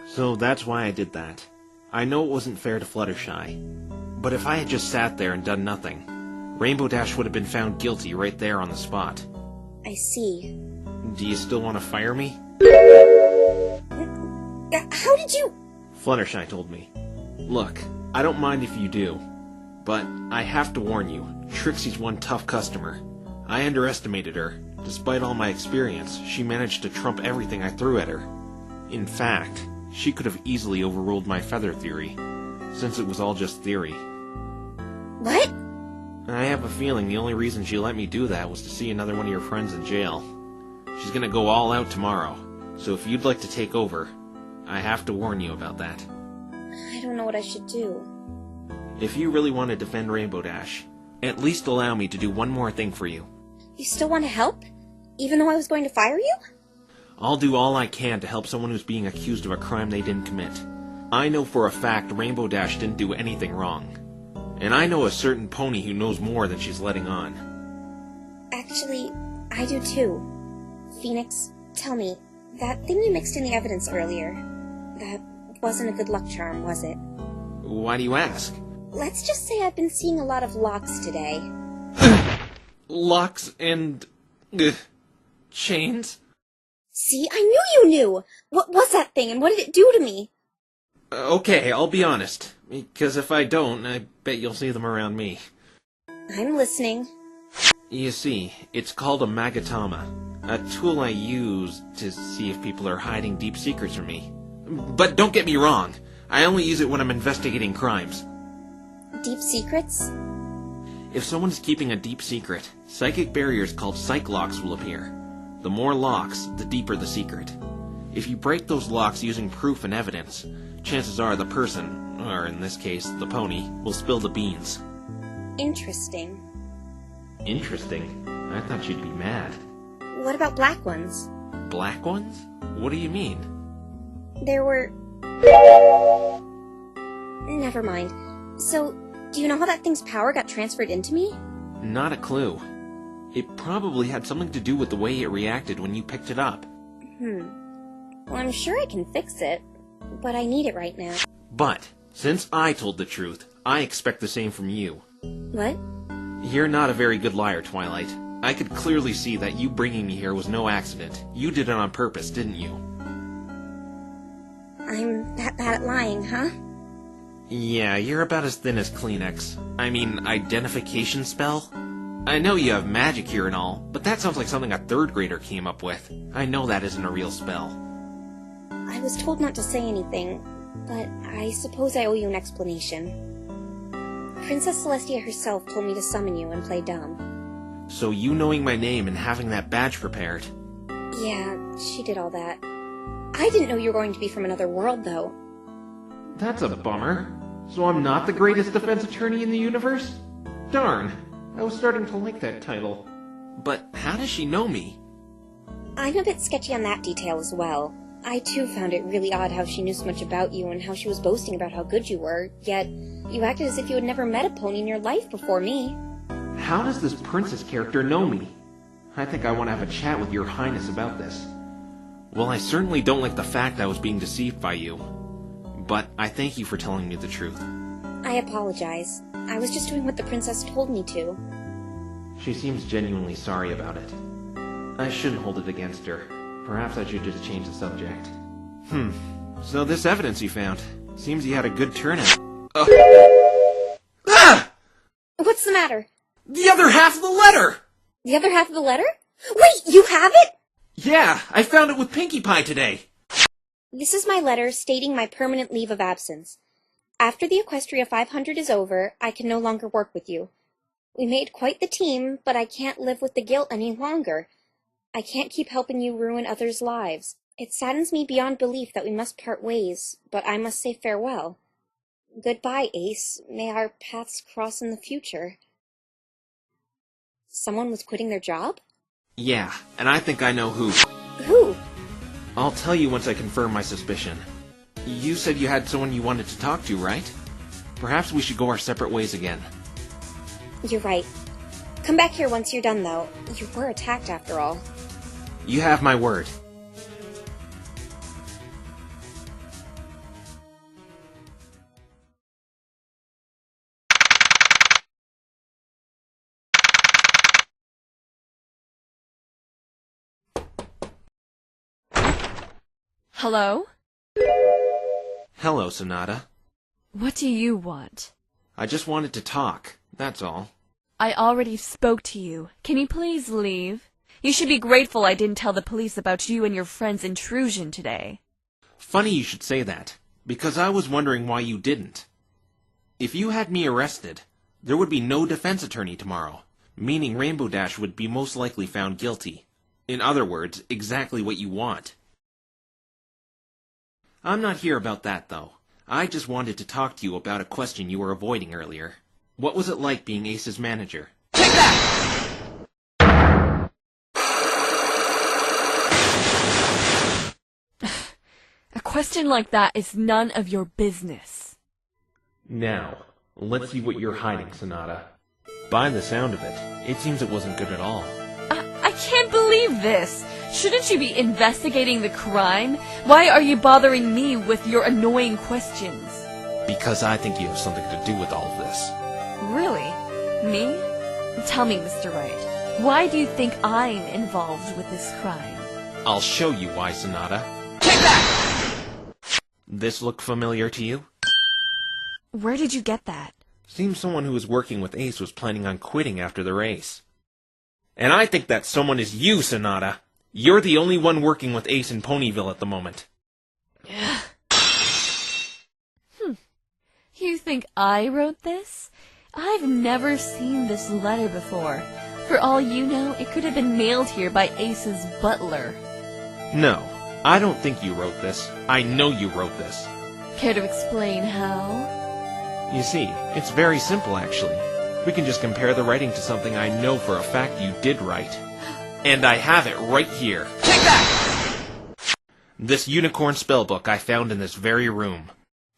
So that's why I did that. I know it wasn't fair to Fluttershy, but if I had just sat there and done nothing, Rainbow Dash would have been found guilty right there on the spot. I see. Do you still want to fire me? How did you... Fluttershy told me. Look, I don't mind if you do, but I have to warn you, Trixie's one tough customer. I underestimated her. Despite all my experience, she managed to trump everything I threw at her. In fact, she could have easily overruled my feather theory, since it was all just theory. What? I have a feeling the only reason she let me do that was to see another one of your friends in jail. She's gonna go all out tomorrow, so if you'd like to take over, I have to warn you about that. I don't know what I should do. If you really want to defend Rainbow Dash, at least allow me to do one more thing for you. You still want to help? Even though I was going to fire you? I'll do all I can to help someone who's being accused of a crime they didn't commit. I know for a fact Rainbow Dash didn't do anything wrong. And I know a certain pony who knows more than she's letting on. Actually, I do too. Phoenix, tell me, that thing you mixed in the evidence earlier, that wasn't a good luck charm, was it? Why do you ask? Let's just say I've been seeing a lot of locks today. Locks and... chains? See, I knew you knew! What was that thing, and what did it do to me? Okay, I'll be honest. Because if I don't, I bet you'll see them around me. I'm listening. You see, it's called a magatama. A tool I use to see if people are hiding deep secrets from me. But don't get me wrong, I only use it when I'm investigating crimes. Deep secrets? If someone is keeping a deep secret, psychic barriers called psych locks will appear. The more locks, the deeper the secret. If you break those locks using proof and evidence, chances are the person, or in this case, the pony, will spill the beans. Interesting. Interesting? I thought you'd be mad. What about black ones? Black ones? What do you mean? There were... Never mind. So, do you know how that thing's power got transferred into me? Not a clue. It probably had something to do with the way it reacted when you picked it up. Well, I'm sure I can fix it, but I need it right now. But, since I told the truth, I expect the same from you. What? You're not a very good liar, Twilight. I could clearly see that you bringing me here was no accident. You did it on purpose, didn't you? I'm that bad at lying, huh? Yeah, you're about as thin as Kleenex. I mean, identification spell? I know you have magic here and all, but that sounds like something a third grader came up with. I know that isn't a real spell. I was told not to say anything, but I suppose I owe you an explanation. Princess Celestia herself told me to summon you and play dumb. So you knowing my name and having that badge prepared? Yeah, she did all that. I didn't know you were going to be from another world, though. That's a bummer. So I'm not the greatest defense attorney in the universe? Darn, I was starting to like that title. But how does she know me? I'm a bit sketchy on that detail as well. I too found it really odd how she knew so much about you and how she was boasting about how good you were, yet you acted as if you had never met a pony in your life before me. How does this princess character know me? I think I want to have a chat with your highness about this. Well, I certainly don't like the fact I was being deceived by you. But I thank you for telling me the truth. I apologize. I was just doing what the princess told me to. She seems genuinely sorry about it. I shouldn't hold it against her. Perhaps I should just change the subject. So this evidence you found. Seems you had a good turnout. Ah! What's the matter? The other half of the letter! The other half of the letter? Wait, you have it? Yeah, I found it with Pinkie Pie today. This is my letter stating my permanent leave of absence. After the Equestria 500 is over, I can no longer work with you. We made quite the team, but I can't live with the guilt any longer. I can't keep helping you ruin others' lives. It saddens me beyond belief that we must part ways, but I must say farewell. Goodbye, Ace. May our paths cross in the future. Someone was quitting their job? Yeah, and I think I know who. Who? I'll tell you once I confirm my suspicion. You said you had someone you wanted to talk to, right? Perhaps we should go our separate ways again. You're right. Come back here once you're done, though. You were attacked, after all. You have my word. Hello? Hello, Sonata. What do you want? I just wanted to talk, that's all. I already spoke to you. Can you please leave? You should be grateful I didn't tell the police about you and your friend's intrusion today. Funny you should say that, because I was wondering why you didn't. If you had me arrested, there would be no defense attorney tomorrow, meaning Rainbow Dash would be most likely found guilty. In other words, exactly what you want. I'm not here about that, though. I just wanted to talk to you about a question you were avoiding earlier. What was it like being Ace's manager? Take that! A question like that is none of your business. Now, let's see what you're hiding, Sonata. By the sound of it, it seems it wasn't good at all. I can't believe this! Shouldn't you be investigating the crime? Why are you bothering me with your annoying questions? Because I think you have something to do with all of this. Really? Me? Tell me, Mr. Wright. Why do you think I'm involved with this crime? I'll show you why, Sonata. Take that! This look familiar to you? Where did you get that? Seems someone who was working with Ace was planning on quitting after the race. And I think that someone is you, Sonata. You're the only one working with Ace in Ponyville at the moment. You think I wrote this? I've never seen this letter before. For all you know, it could have been mailed here by Ace's butler. No, I don't think you wrote this. I know you wrote this. Care to explain how? You see, it's very simple, actually. We can just compare the writing to something I know for a fact you did write. And I have it right here. Take that! This unicorn spellbook I found in this very room.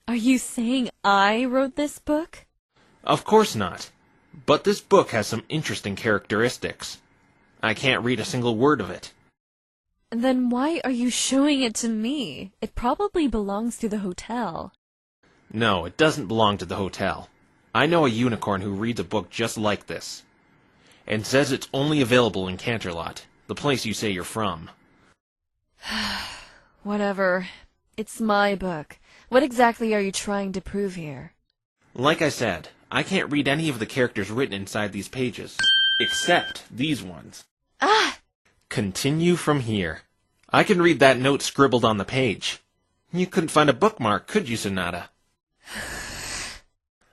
Are you saying I wrote this book? Of course not. But this book has some interesting characteristics. I can't read a single word of it. Then why are you showing it to me? It probably belongs to the hotel. No, it doesn't belong to the hotel. I know a unicorn who reads a book just like this. And says it's only available in Canterlot, the place you say you're from. Whatever. It's my book. What exactly are you trying to prove here? Like I said, I can't read any of the characters written inside these pages. Except these ones. Ah! Continue from here. I can read that note scribbled on the page. You couldn't find a bookmark, could you, Sonata?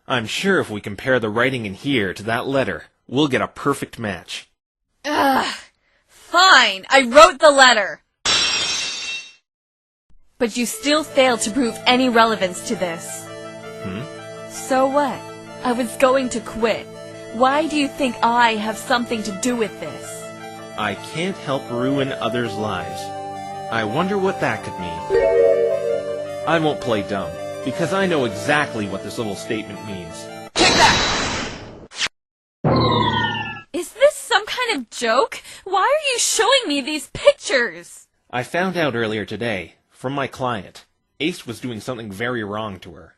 I'm sure if we compare the writing in here to that letter, we'll get a perfect match. Ugh! Fine! I wrote the letter! But you still failed to prove any relevance to this. So what? I was going to quit. Why do you think I have something to do with this? I can't help ruin others' lives. I wonder what that could mean. I won't play dumb, because I know exactly what this little statement means. Take that! Is this some kind of joke? Why are you showing me these pictures? I found out earlier today, from my client, Ace was doing something very wrong to her.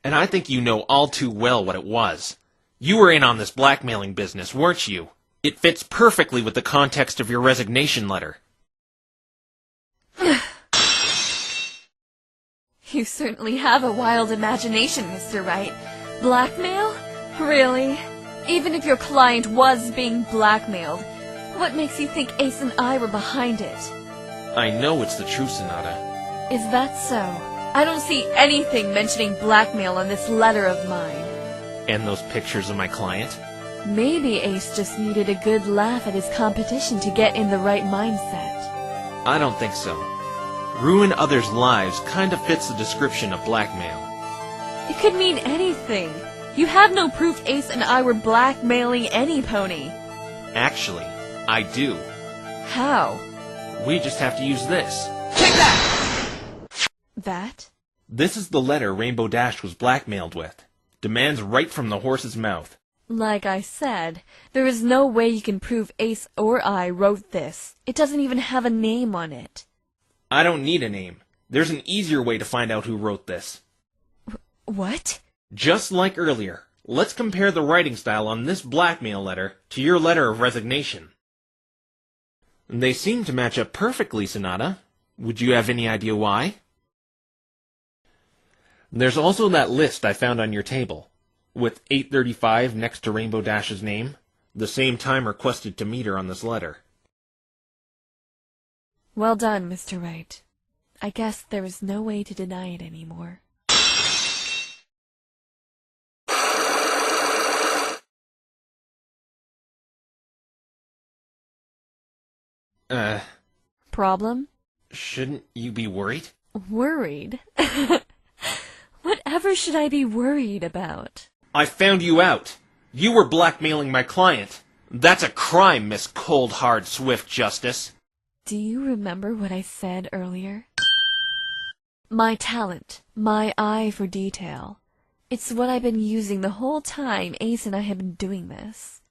And I think you know all too well what it was. You were in on this blackmailing business, weren't you? It fits perfectly with the context of your resignation letter. You certainly have a wild imagination, Mr. Wright. Blackmail? Really? Even if your client was being blackmailed, what makes you think Ace and I were behind it? I know it's the truth, Sonata. Is that so? I don't see anything mentioning blackmail on this letter of mine. And those pictures of my client? Maybe Ace just needed a good laugh at his competition to get in the right mindset. I don't think so. Ruin others' lives kind of fits the description of blackmail. It could mean anything. You have no proof Ace and I were blackmailing any pony. Actually, I do. How? We just have to use this. Take that! That? This is the letter Rainbow Dash was blackmailed with. Demands right from the horse's mouth. Like I said, there is no way you can prove Ace or I wrote this. It doesn't even have a name on it. I don't need a name. There's an easier way to find out who wrote this. What? Just like earlier, let's compare the writing style on this blackmail letter to your letter of resignation. They seem to match up perfectly, Sonata. Would you have any idea why? There's also that list I found on your table, with 8:35 next to Rainbow Dash's name, the same time requested to meet her on this letter. Well done, Mr. Wright. I guess there is no way to deny it anymore. Problem? Shouldn't you be worried? Worried? Whatever should I be worried about? I found you out. You were blackmailing my client. That's a crime, Miss Cold Hard Swift Justice. Do you remember what I said earlier? My talent, my eye for detail. It's what I've been using the whole time Ace and I have been doing this.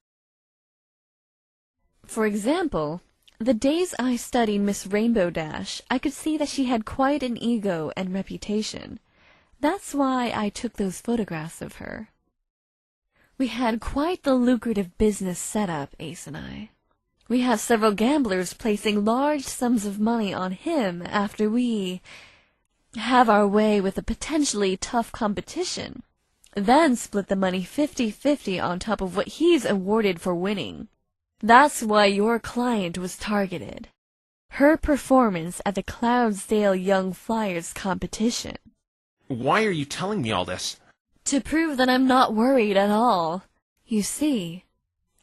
For example, the days I studied Miss Rainbow Dash, I could see that she had quite an ego and reputation. That's why I took those photographs of her. We had quite the lucrative business set up, Ace and I. We have several gamblers placing large sums of money on him after we have our way with a potentially tough competition, then split the money 50-50 on top of what he's awarded for winning. That's why your client was targeted. Her performance at the Cloudsdale Young Flyers competition. Why are you telling me all this? To prove that I'm not worried at all. You see,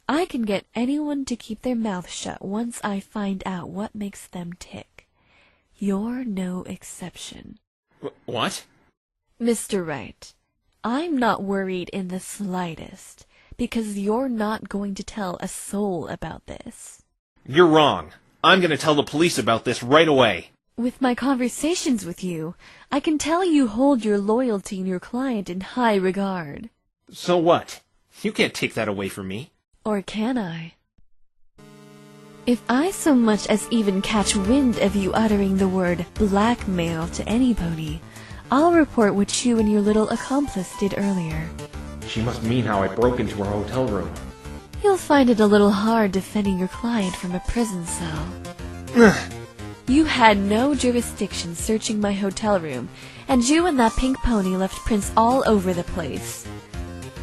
I can get anyone to keep their mouth shut once I find out what makes them tick. You're no exception. What? Mr. Wright, I'm not worried in the slightest, because you're not going to tell a soul about this. You're wrong. I'm going to tell the police about this right away. With my conversations with you, I can tell you hold your loyalty and your client in high regard. So what? You can't take that away from me. Or can I? If I so much as even catch wind of you uttering the word blackmail to anybody, I'll report what you and your little accomplice did earlier. She must mean how I broke into her hotel room. You'll find it a little hard defending your client from a prison cell. You had no jurisdiction searching my hotel room, and you and that pink pony left prints all over the place.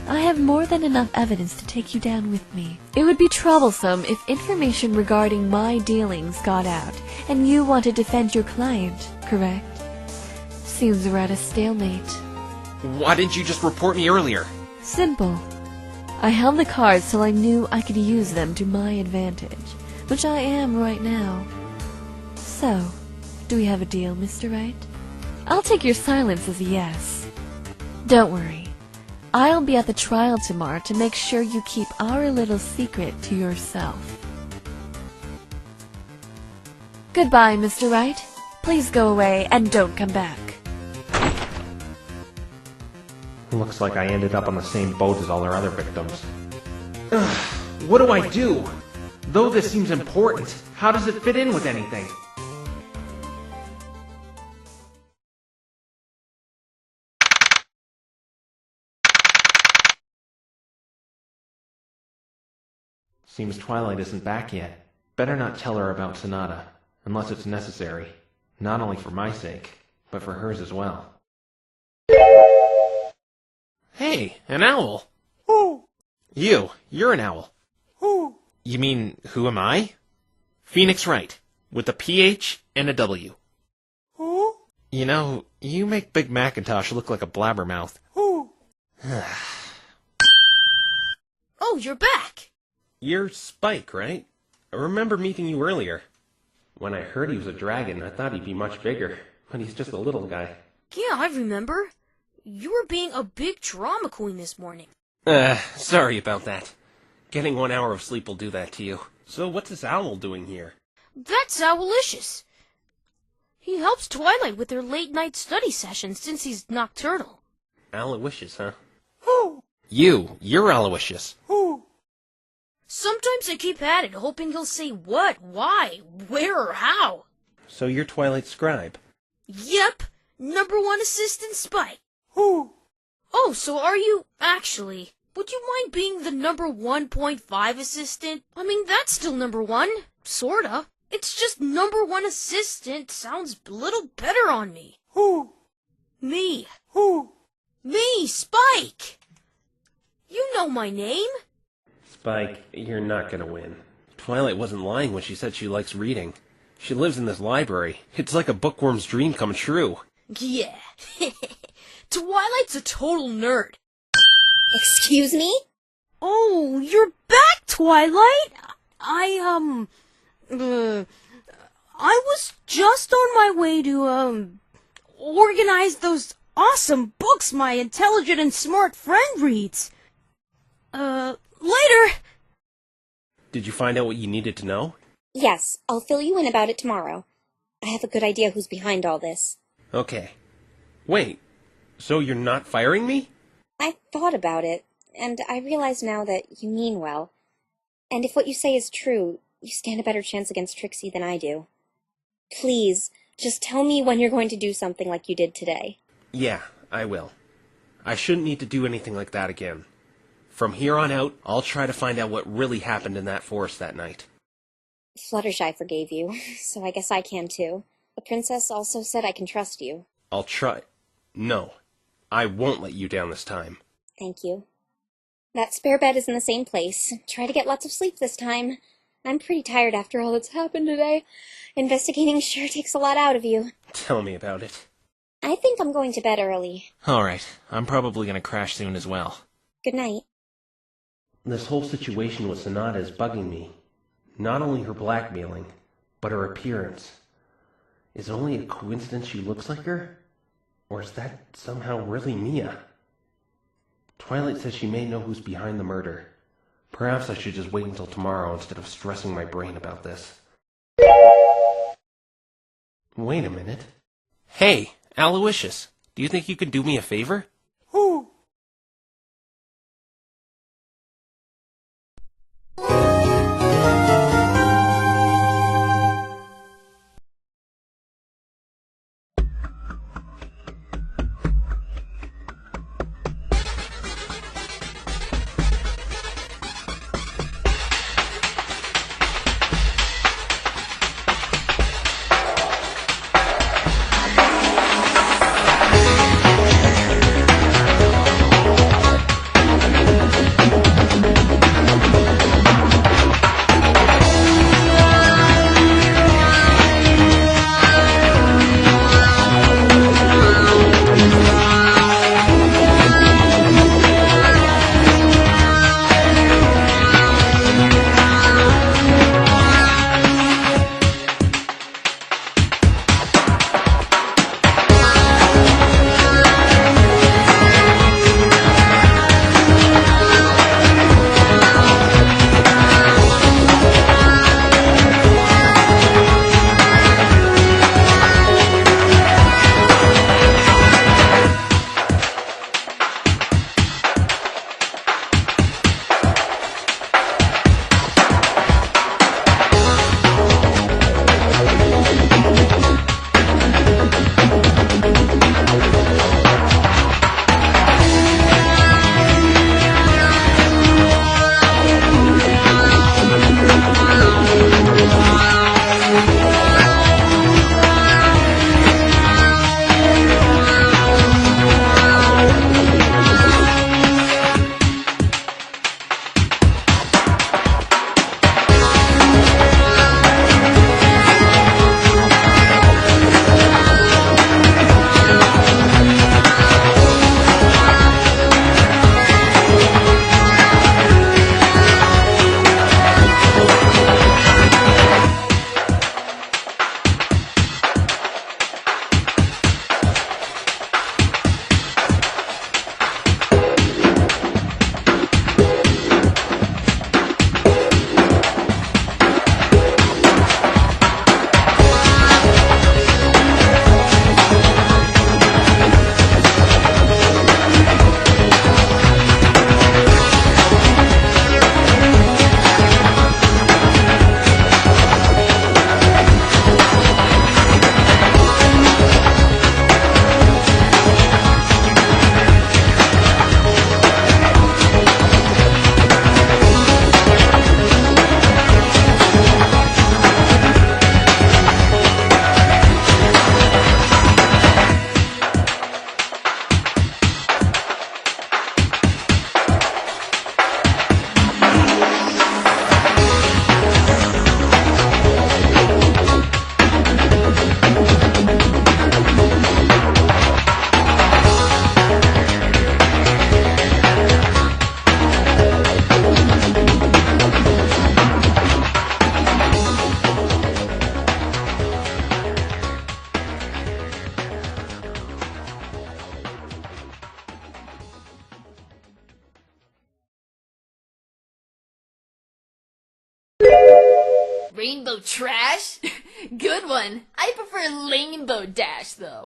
I have more than enough evidence to take you down with me. It would be troublesome if information regarding my dealings got out, and you want to defend your client, correct? Seems we're at a stalemate. Why didn't you just report me earlier? Simple. I held the cards till I knew I could use them to my advantage, which I am right now. So, do we have a deal, Mr. Wright? I'll take your silence as a yes. Don't worry. I'll be at the trial tomorrow to make sure you keep our little secret to yourself. Goodbye, Mr. Wright. Please go away and don't come back. Looks like I ended up on the same boat as all our other victims. Ugh, what do I do? Though this seems important, how does it fit in with anything? Seems Twilight isn't back yet. Better not tell her about Sonata, unless it's necessary. Not only for my sake, but for hers as well. Hey, an owl. You're an owl. You mean, who am I? Phoenix Wright, with a PH and a W. You know, you make Big Macintosh look like a blabbermouth. Oh, you're back! You're Spike, right? I remember meeting you earlier. When I heard he was a dragon, I thought he'd be much bigger, but he's just a little guy. Yeah, I remember. You were being a big drama queen this morning. Sorry about that. Getting 1 hour of sleep will do that to you. So what's this owl doing here? That's Owlicious. He helps Twilight with her late-night study sessions since he's nocturnal. Aloysius, huh? You're Aloysius. Sometimes I keep at it, hoping he'll say what, why, where, or how. So you're Twilight's scribe. Yep, #1 assistant Spike. Oh, so are you, actually? Would you mind being the #1.5 assistant? I mean, that's still #1, sorta. It's just #1 assistant sounds a little better on me. Me. Me, Spike! You know my name. Spike, you're not gonna win. Twilight wasn't lying when she said she likes reading. She lives in this library. It's like a bookworm's dream come true. Yeah. Twilight's a total nerd. Excuse me? Oh, you're back, Twilight! I was just on my way to, organize those awesome books my intelligent and smart friend reads. Later! Did you find out what you needed to know? Yes, I'll fill you in about it tomorrow. I have a good idea who's behind all this. Okay. Wait, so you're not firing me? I thought about it, and I realize now that you mean well. And if what you say is true, you stand a better chance against Trixie than I do. Please, just tell me when you're going to do something like you did today. Yeah, I will. I shouldn't need to do anything like that again. From here on out, I'll try to find out what really happened in that forest that night. Fluttershy forgave you, so I guess I can too. The princess also said I can trust you. I'll try. No, I won't let you down this time. Thank you. That spare bed is in the same place. Try to get lots of sleep this time. I'm pretty tired after all that's happened today. Investigating sure takes a lot out of you. Tell me about it. I think I'm going to bed early. Alright, I'm probably gonna crash soon as well. Good night. This whole situation with Sonata is bugging me. Not only her blackmailing, but her appearance. Is it only a coincidence she looks like her? Or is that somehow really Mia? Twilight says she may know who's behind the murder. Perhaps I should just wait until tomorrow instead of stressing my brain about this. Wait a minute. Hey, Aloysius, do you think you could do me a favor? Rainbow trash? Good one. I prefer Rainbow Dash, though.